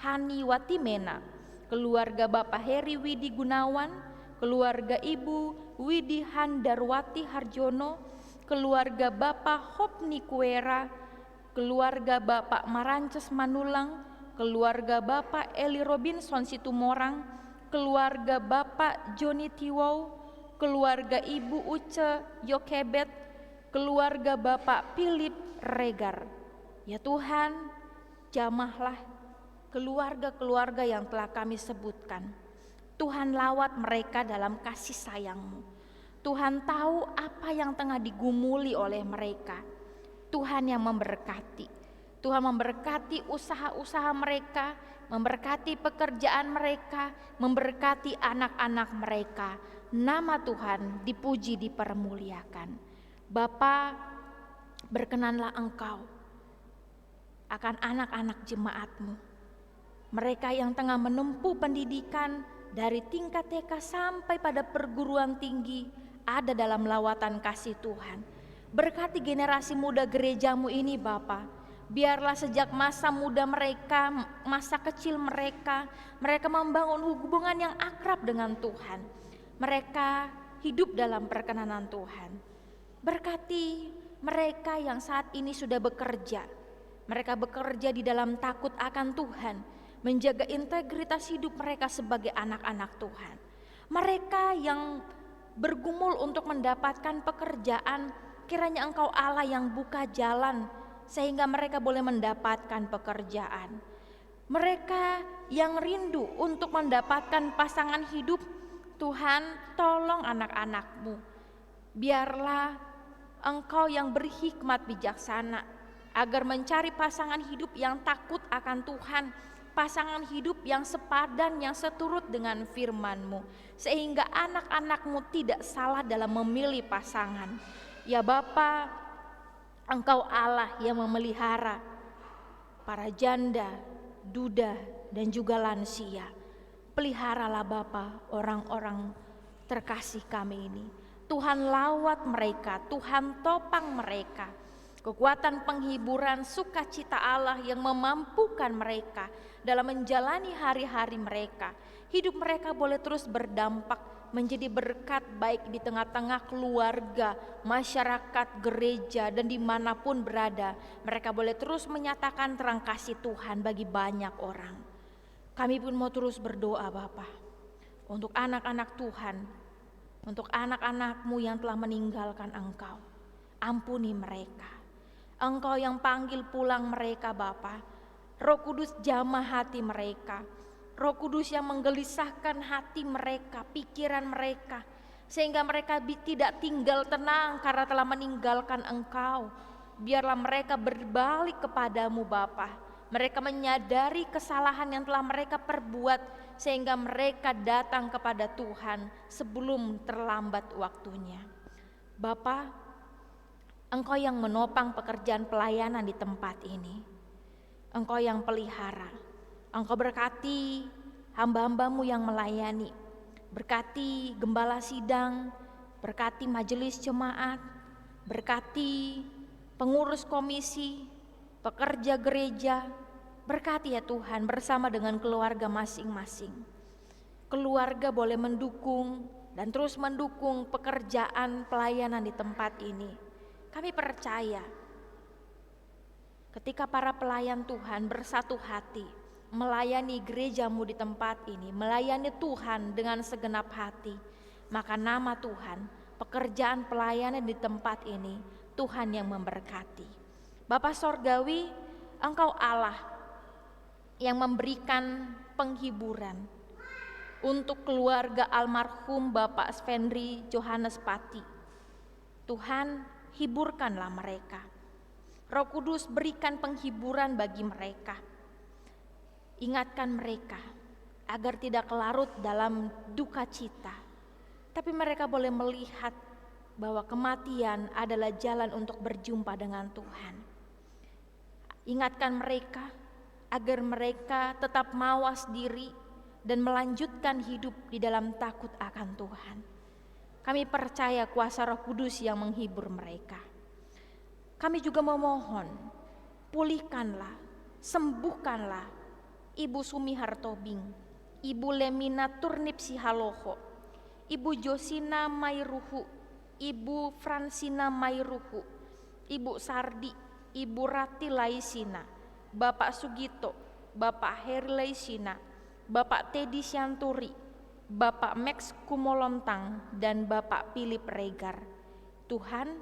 Hani Watimena, keluarga Bapak Heri Widi Gunawan, keluarga Ibu Widi Handarwati Harjono, keluarga Bapak Hopni Kuera, keluarga Bapak Marances Manulang, keluarga Bapak Eli Robinson Situmorang, keluarga Bapak Joni Tiwow, keluarga Ibu Uce Yokebet, keluarga Bapak Philip Regar. Ya Tuhan, jamahlah keluarga-keluarga yang telah kami sebutkan. Tuhan lawat mereka dalam kasih sayang-Mu. Tuhan tahu apa yang tengah digumuli oleh mereka. Tuhan yang memberkati. Tuhan memberkati usaha-usaha mereka, memberkati pekerjaan mereka, memberkati anak-anak mereka. Nama Tuhan dipuji, dipermuliakan. Bapa, berkenanlah Engkau akan anak-anak jemaat-Mu, mereka yang tengah menempuh pendidikan dari tingkat TK sampai pada perguruan tinggi, ada dalam lawatan kasih Tuhan. Berkati generasi muda gereja-Mu ini Bapa, biarlah sejak masa muda mereka, masa kecil mereka membangun hubungan yang akrab dengan Tuhan. Mereka hidup dalam perkenanan Tuhan. Berkati mereka yang saat ini sudah bekerja. Mereka bekerja di dalam takut akan Tuhan, menjaga integritas hidup mereka sebagai anak-anak Tuhan. Mereka yang bergumul untuk mendapatkan pekerjaan, kiranya Engkau Allah yang buka jalan sehingga mereka boleh mendapatkan pekerjaan. Mereka yang rindu untuk mendapatkan pasangan hidup, Tuhan tolong anak-anak-Mu. Biarlah Engkau yang berhikmat bijaksana agar mencari pasangan hidup yang takut akan Tuhan, pasangan hidup yang sepadan, yang seturut dengan firman-Mu, sehingga anak-anak-Mu tidak salah dalam memilih pasangan. Ya Bapa, Engkau Allah yang memelihara para janda, duda, dan juga lansia. Peliharalah Bapa orang-orang terkasih kami ini. Tuhan lawat mereka, Tuhan topang mereka. Kekuatan penghiburan sukacita Allah yang memampukan mereka dalam menjalani hari-hari mereka. Hidup mereka boleh terus berdampak menjadi berkat baik di tengah-tengah keluarga, masyarakat, gereja, dan dimanapun berada. Mereka boleh terus menyatakan terang kasih Tuhan bagi banyak orang. Kami pun mau terus berdoa Bapa, untuk anak-anak Tuhan, untuk anak-anak-Mu yang telah meninggalkan Engkau. Ampuni mereka. Engkau yang panggil pulang mereka Bapa. Roh Kudus jamah hati mereka. Roh Kudus yang menggelisahkan hati mereka, pikiran mereka, sehingga mereka tidak tinggal tenang karena telah meninggalkan Engkau. biarlah mereka berbalik kepadamu Bapa. Mereka menyadari kesalahan yang telah mereka perbuat sehingga mereka datang kepada Tuhan sebelum terlambat waktunya. Bapa, Engkau yang menopang pekerjaan pelayanan di tempat ini. Engkau yang pelihara. Engkau berkati hamba-hambamu yang melayani. Berkati gembala sidang, berkati majelis jemaat, berkati pengurus komisi, pekerja gereja. Berkati ya Tuhan bersama dengan keluarga masing-masing. Keluarga boleh mendukung dan terus mendukung pekerjaan pelayanan di tempat ini. Kami percaya ketika para pelayan Tuhan bersatu hati melayani gerejamu di tempat ini, melayani Tuhan dengan segenap hati, maka nama Tuhan, pekerjaan pelayanan di tempat ini, Tuhan yang memberkati. Bapa Sorgawi, Engkau Allah yang memberikan penghiburan untuk keluarga almarhum Bapak Svendri Johannes Pati. Tuhan, hiburkanlah mereka. Roh Kudus berikan penghiburan bagi mereka. Ingatkan mereka agar tidak larut dalam duka cita, tapi mereka boleh melihat bahwa kematian adalah jalan untuk berjumpa dengan Tuhan. Ingatkan mereka agar mereka tetap mawas diri dan melanjutkan hidup di dalam takut akan Tuhan. Kami percaya kuasa Roh Kudus yang menghibur mereka. Kami juga memohon, pulihkanlah, sembuhkanlah Ibu Sumi Hartobing, Ibu Lemina Turnip Sihaloho, Ibu Josina Mairuhu, Ibu Fransina Mairuhu, Ibu Sardi, Ibu Rati Laisina, Bapak Sugito, Bapak Heri Laisina, Bapak Teddy Sianturi, Bapak Max Kumolontang, dan Bapak Philip Regar. Tuhan,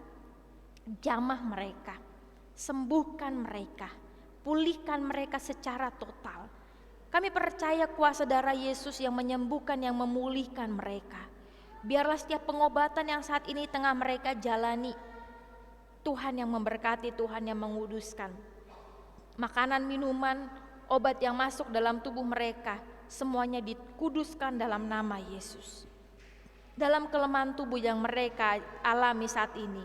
jamah mereka, sembuhkan mereka, pulihkan mereka secara total. Kami percaya kuasa darah Yesus yang menyembuhkan, yang memulihkan mereka. Biarlah setiap pengobatan yang saat ini tengah mereka jalani, Tuhan yang memberkati, Tuhan yang menguduskan. Makanan, minuman, obat yang masuk dalam tubuh mereka, semuanya dikuduskan dalam nama Yesus. Dalam kelemahan tubuh yang mereka alami saat ini,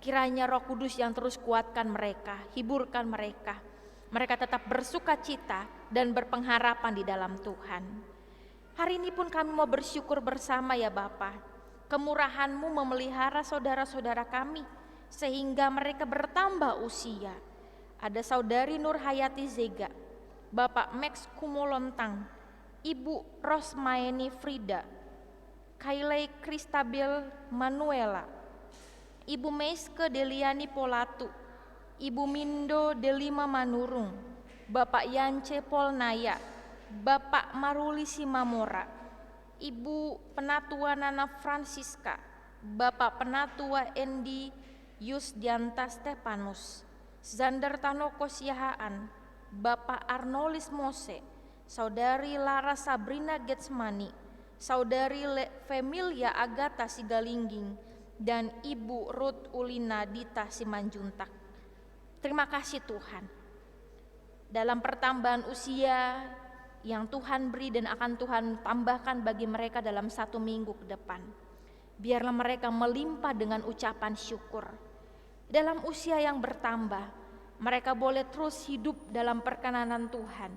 kiranya Roh Kudus yang terus kuatkan mereka, hiburkan mereka. Mereka tetap bersuka cita dan berpengharapan di dalam Tuhan. Hari ini pun kami mau bersyukur bersama ya Bapa. Kemurahan-Mu memelihara saudara-saudara kami sehingga mereka bertambah usia. Ada saudari Nur Hayati Zega, Bapak Max Kumolontang, Ibu Rosmaeni Frida, Kailai Kristabel Manuela, Ibu Meiske Deliani Polatu, Ibu Mindo Delima Manurung, Bapak Yance Polnaya, Bapak Maruli Simamora, Ibu Penatua Nana Francisca, Bapak Penatua Endi Yusdianta Stepanus, Zander Tanoko Siahaan, Bapak Arnolis Mose, Saudari Lara Sabrina Getsmani, Saudari Femilia Agatha Sigalingging, dan Ibu Ruth Ulina Dita Simanjuntak. Terima kasih Tuhan. Dalam pertambahan usia yang Tuhan beri dan akan Tuhan tambahkan bagi mereka dalam 1 minggu ke depan, biarlah mereka melimpah dengan ucapan syukur. Dalam usia yang bertambah, mereka boleh terus hidup dalam perkenanan Tuhan.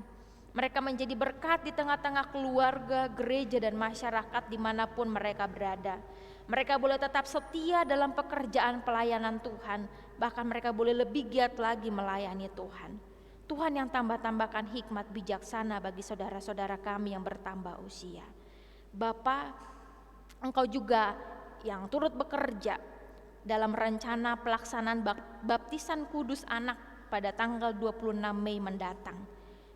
Mereka menjadi berkat di tengah-tengah keluarga, gereja, dan masyarakat dimanapun mereka berada. Mereka boleh tetap setia dalam pekerjaan pelayanan Tuhan, bahkan mereka boleh lebih giat lagi melayani Tuhan. Tuhan yang tambah-tambahkan hikmat bijaksana bagi saudara-saudara kami yang bertambah usia. Bapa, Engkau juga yang turut bekerja dalam rencana pelaksanaan baptisan kudus anak pada tanggal 26 Mei mendatang.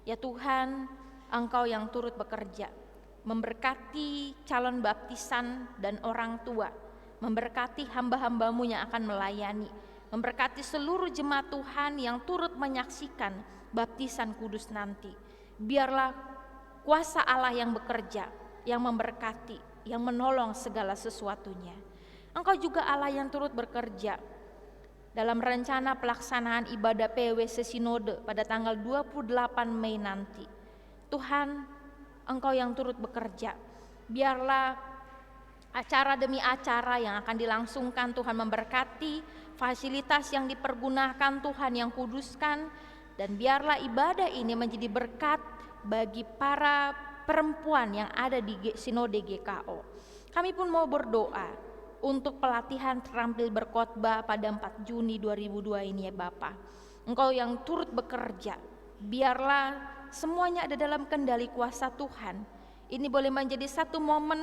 Ya Tuhan, Engkau yang turut bekerja, memberkati calon baptisan dan orang tua, memberkati hamba-hamba-Mu yang akan melayani, memberkati seluruh jemaat Tuhan yang turut menyaksikan baptisan kudus nanti. Biarlah kuasa Allah yang bekerja, yang memberkati, yang menolong segala sesuatunya. Engkau juga Allah yang turut bekerja dalam rencana pelaksanaan ibadah PWC Sinode pada tanggal 28 Mei nanti. Tuhan, Engkau yang turut bekerja. Biarlah acara demi acara yang akan dilangsungkan Tuhan memberkati, fasilitas yang dipergunakan Tuhan yang kuduskan, dan biarlah ibadah ini menjadi berkat bagi para perempuan yang ada di Sinode GKO. Kami pun mau berdoa untuk pelatihan terampil berkhotbah pada 4 Juni 2002 ini ya Bapa. Engkau yang turut bekerja, biarlah semuanya ada dalam kendali kuasa Tuhan. Ini boleh menjadi satu momen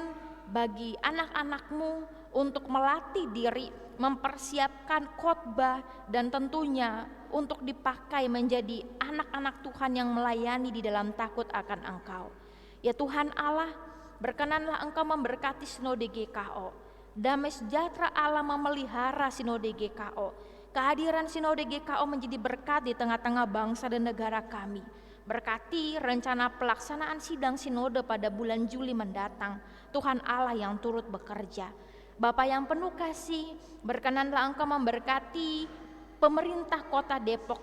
bagi anak-anak-Mu untuk melatih diri, mempersiapkan khotbah, dan tentunya untuk dipakai menjadi anak-anak Tuhan yang melayani di dalam takut akan Engkau. Ya Tuhan Allah, berkenanlah Engkau memberkati Sinode GKO. Damai sejahtera Allah memelihara Sinode GKO. Kehadiran Sinode GKO menjadi berkat di tengah-tengah bangsa dan negara kami. Berkati rencana pelaksanaan sidang Sinode pada bulan Juli mendatang. Tuhan Allah yang turut bekerja. Bapa yang penuh kasih, berkenanlah Engkau memberkati pemerintah Kota Depok.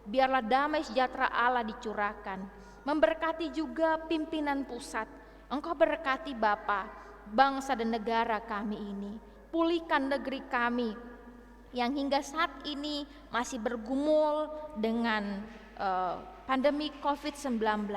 Biarlah damai sejahtera Allah dicurahkan. Memberkati juga pimpinan pusat. Engkau berkati Bapa bangsa dan negara kami ini. Pulihkan negeri kami yang hingga saat ini masih bergumul dengan pandemi COVID-19.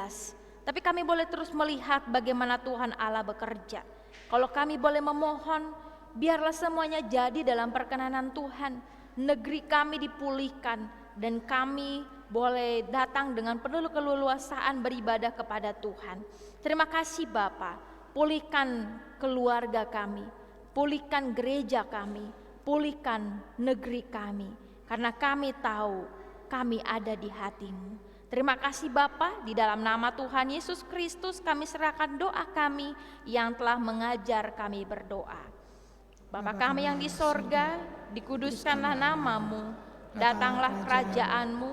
Tapi kami boleh terus melihat bagaimana Tuhan Allah bekerja. Kalau kami boleh memohon, biarlah semuanya jadi dalam perkenanan Tuhan. Negeri kami dipulihkan dan kami boleh datang dengan penuh keleluasaan beribadah kepada Tuhan. Terima kasih Bapa. Pulihkan keluarga kami, pulihkan gereja kami, pulihkan negeri kami, karena kami tahu kami ada di hati-Mu. Terima kasih Bapa, di dalam nama Tuhan Yesus Kristus kami serahkan doa kami yang telah mengajar kami berdoa. Bapa kami yang di sorga, dikuduskanlah nama-Mu, datanglah kerajaan-Mu,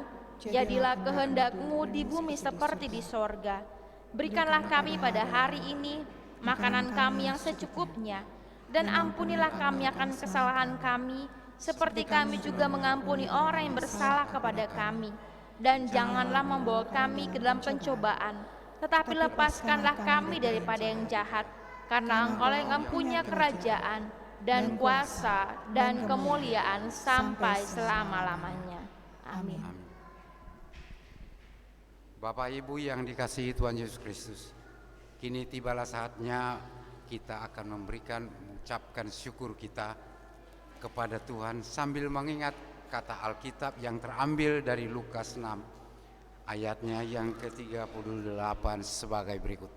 jadilah kehendak-Mu di bumi seperti di sorga. Berikanlah kami pada hari ini makanan kami yang secukupnya, dan ampunilah kami akan kesalahan kami, seperti kami juga mengampuni orang yang bersalah kepada kami. Dan janganlah membawa kami ke dalam pencobaan, tetapi lepaskanlah kami daripada yang jahat, karena Engkau yang mempunyai kerajaan, dan kuasa, dan kemuliaan sampai selama-lamanya. Amin. Bapak Ibu yang dikasihi Tuhan Yesus Kristus, kini tibalah saatnya kita akan mengucapkan syukur kita kepada Tuhan sambil mengingat kata Alkitab yang terambil dari Lukas 6 ayatnya yang ke-38 sebagai berikut.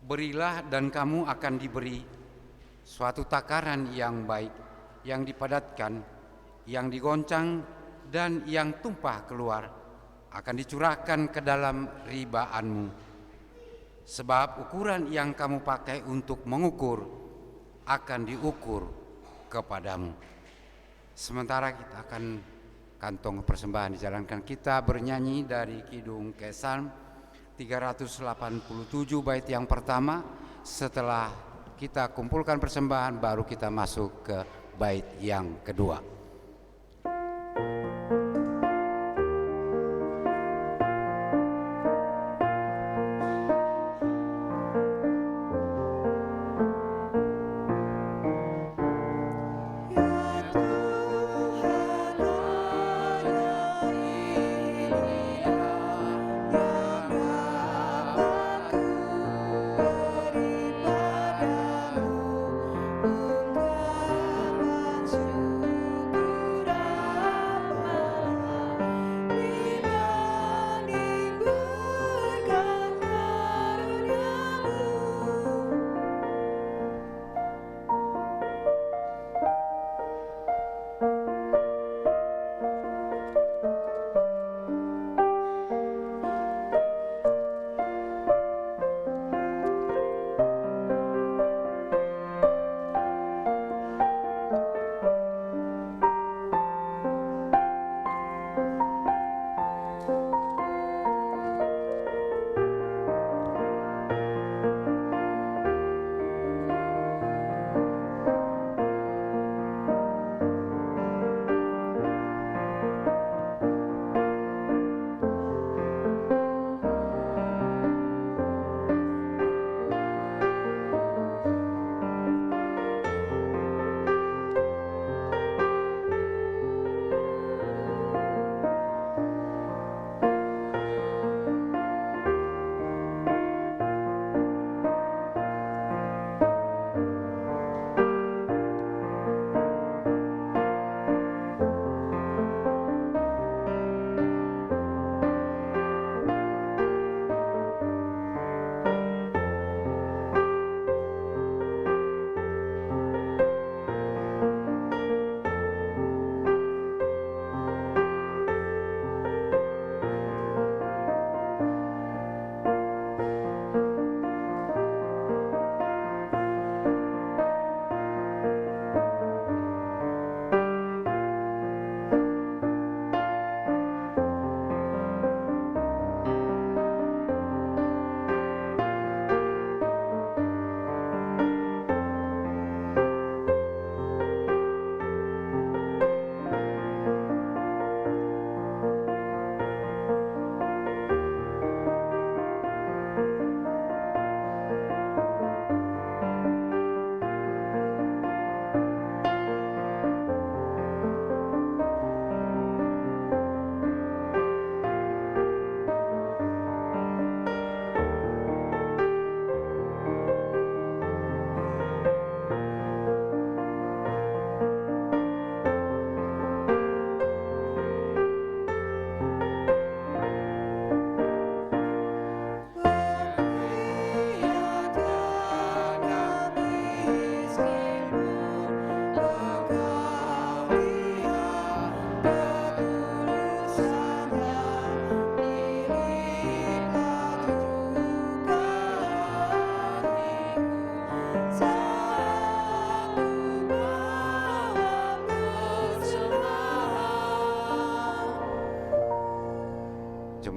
Berilah dan kamu akan diberi, suatu takaran yang baik, yang dipadatkan, yang digoncang dan yang tumpah keluar akan dicurahkan ke dalam ribaanmu. Sebab ukuran yang kamu pakai untuk mengukur akan diukur kepadamu. Sementara kita akan kantong persembahan dijalankan, kita bernyanyi dari Kidung Kesan 387 bait yang pertama. Setelah kita kumpulkan persembahan, baru kita masuk ke bait yang kedua. Beribadah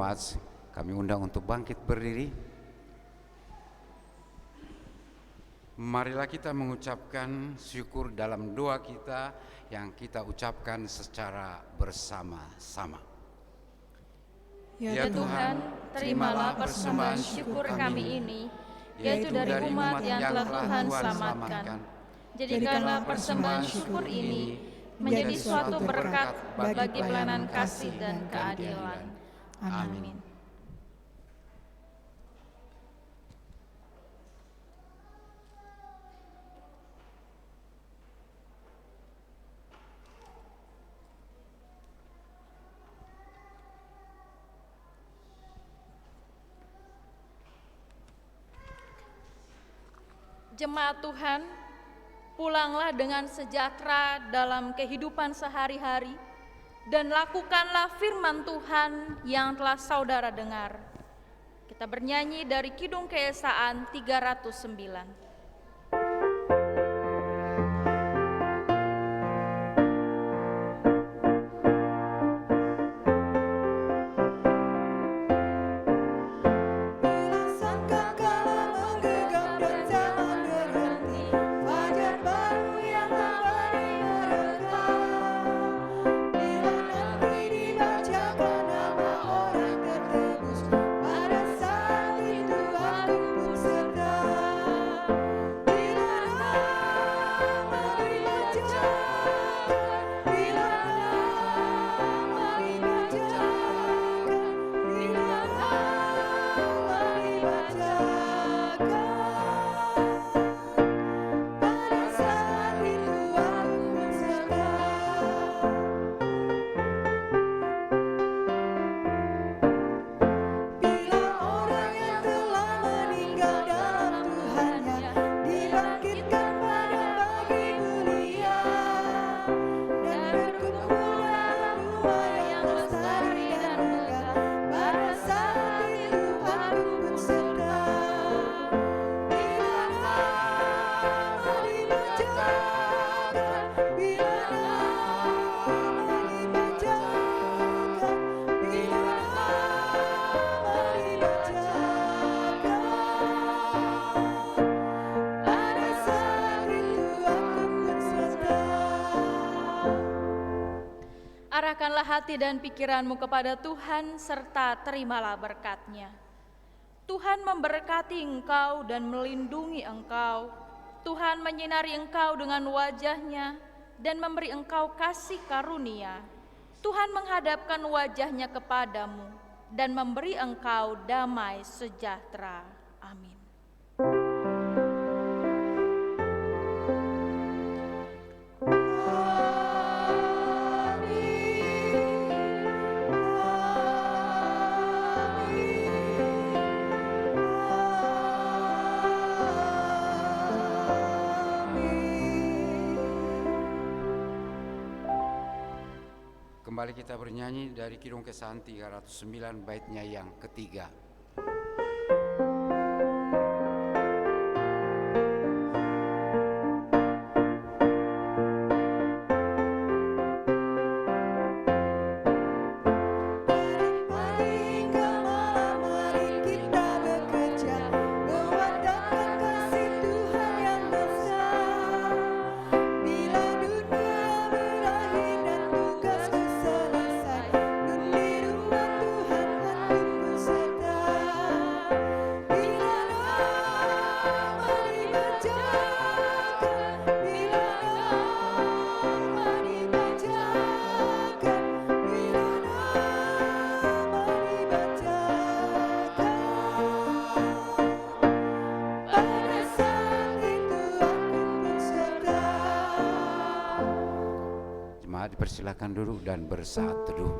jemaat kami undang untuk bangkit berdiri. Marilah kita mengucapkan syukur dalam doa kita yang kita ucapkan secara bersama-sama. Ya Tuhan, terimalah persembahan syukur kami ini, yaitu dari umat yang telah Tuhan selamatkan. Jadikanlah persembahan syukur ini menjadi suatu berkat bagi pelayanan kasih dan keadilan. Amin. Jemaat Tuhan, pulanglah dengan sejahtera dalam kehidupan sehari-hari dan lakukanlah firman Tuhan yang telah saudara dengar. Kita bernyanyi dari Kidung Keesaan 309. Arahkanlah hati dan pikiranmu kepada Tuhan serta terimalah berkat-Nya. Tuhan memberkati engkau dan melindungi engkau. Tuhan menyinari engkau dengan wajah-Nya dan memberi engkau kasih karunia. Tuhan menghadapkan wajah-Nya kepadamu dan memberi engkau damai sejahtera. Amin. Kembali kita bernyanyi dari Kidung Keesaan 309 baitnya yang ketiga. Dipersilakan duduk dan bersaat teduh.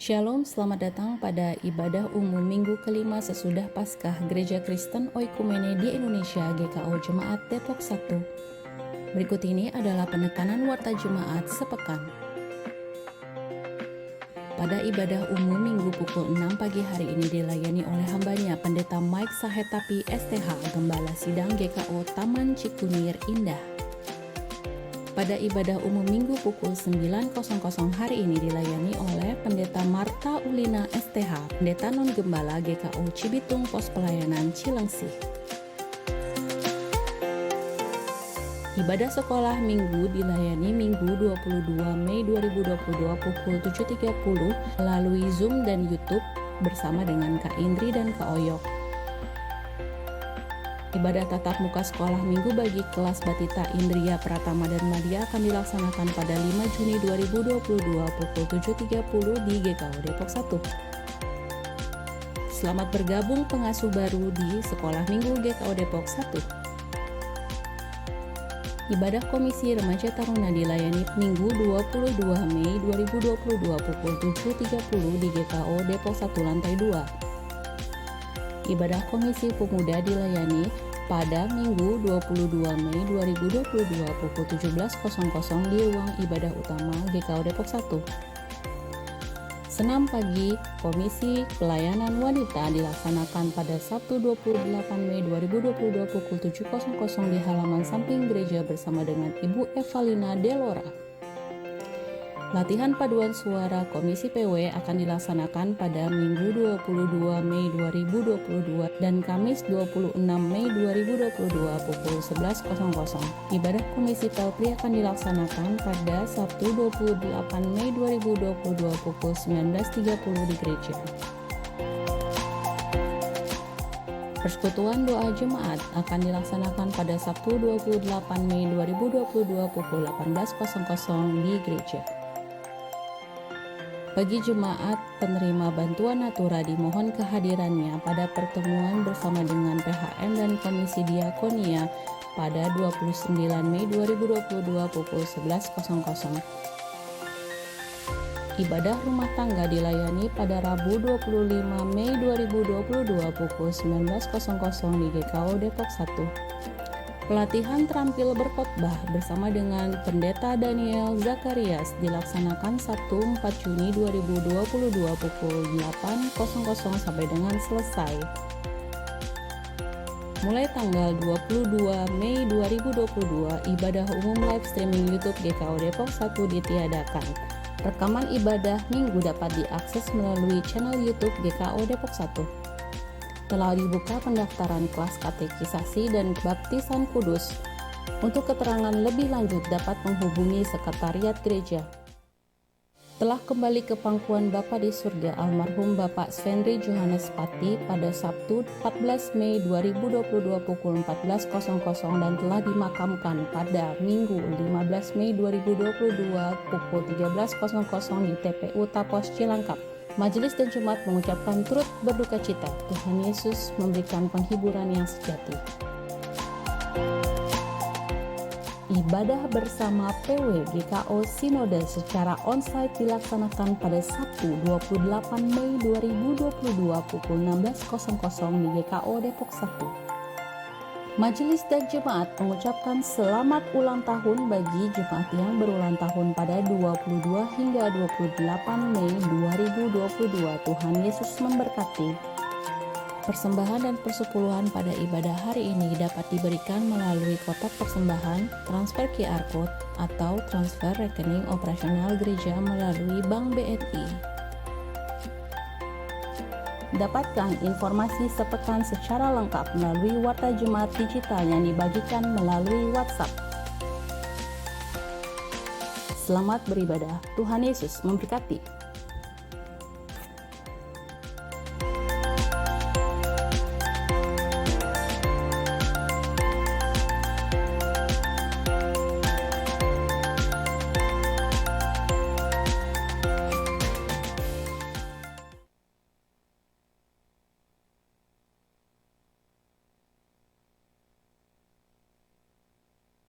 Shalom, selamat datang pada ibadah umum minggu kelima sesudah Paskah Gereja Kristen Oikumene di Indonesia GKO Jemaat Depok 1. Berikut ini adalah penekanan warta jemaat sepekan. Pada ibadah umum minggu pukul 6 pagi hari ini dilayani oleh hambanya Pendeta Mike Sahetapi STH, Gembala Sidang GKO Taman Cikunir Indah. Pada ibadah umum minggu pukul 9.00 hari ini dilayani oleh Pendeta Marta Ulina STH, Pendeta Non-Gembala GKO Cibitung Pos Pelayanan Cilengsi. Ibadah sekolah minggu dilayani Minggu 22 Mei 2022 pukul 7.30 melalui Zoom dan YouTube bersama dengan Kak Indri dan Kak Oyok. Ibadah tatap muka sekolah minggu bagi kelas Batita Indria Pratama dan Madia akan dilaksanakan pada 5 Juni 2022 pukul 7.30 di GKO Depok 1. Selamat bergabung pengasuh baru di Sekolah Minggu GKO Depok 1. Ibadah Komisi Remaja Taruna dilayani Minggu 22 Mei 2022 pukul 7.30 di GKO Depok 1 lantai 2. Ibadah Komisi Pemuda dilayani pada Minggu 22 Mei 2022 pukul 17.00 di ruang ibadah utama GKO Depok 1. Senam pagi Komisi Pelayanan Wanita dilaksanakan pada Sabtu 28 Mei 2022 pukul 7.00 di halaman samping gereja bersama dengan Ibu Evalina Delora. Latihan paduan suara Komisi PW akan dilaksanakan pada Minggu 22 Mei 2022 dan Kamis 26 Mei 2022 pukul 11.00. Ibadah Komisi Pelpri akan dilaksanakan pada Sabtu 28 Mei 2022 pukul 19.30 di gereja. Persekutuan doa jemaat akan dilaksanakan pada Sabtu 28 Mei 2022 pukul 18.00 di gereja. Bagi jemaat penerima bantuan natura dimohon kehadirannya pada pertemuan bersama dengan PHM dan Komisi Diakonia pada 29 Mei 2022 pukul 11.00. Ibadah rumah tangga dilayani pada Rabu 25 Mei 2022 pukul 19.00 di GKO Depok 1. Pelatihan terampil berkhotbah bersama dengan Pendeta Daniel Zakarias dilaksanakan Sabtu 4 Juni 2022 pukul 8.00 sampai dengan selesai. Mulai tanggal 22 Mei 2022, ibadah umum live streaming YouTube GKO Depok 1 ditiadakan. Rekaman ibadah minggu dapat diakses melalui channel YouTube GKO Depok 1. Telah dibuka pendaftaran kelas katekisasi dan baptisan kudus. Untuk keterangan lebih lanjut dapat menghubungi Sekretariat Gereja. Telah kembali ke pangkuan Bapa di surga almarhum Bapak Svendri Johannes Pati pada Sabtu 14 Mei 2022 pukul 14.00 dan telah dimakamkan pada Minggu 15 Mei 2022 pukul 13.00 di TPU Tapos Cilangkap. Majelis dan jemaat mengucapkan turut berduka cita. Tuhan Yesus memberikan penghiburan yang sejati. Ibadah bersama PW GKO Sinode secara onsite dilaksanakan pada Sabtu 28 Mei 2022 pukul 16.00 di GKO Depok 1. Majelis dan jemaat mengucapkan selamat ulang tahun bagi jemaat yang berulang tahun pada 22 hingga 28 Mei 2022. Tuhan Yesus memberkati. Persembahan dan persepuluhan pada ibadah hari ini dapat diberikan melalui kotak persembahan, transfer QR Code, atau transfer rekening operasional gereja melalui Bank BNI. Dapatkan informasi sepekan secara lengkap melalui warta jemaat digital yang dibagikan melalui WhatsApp. Selamat beribadah, Tuhan Yesus memberkati.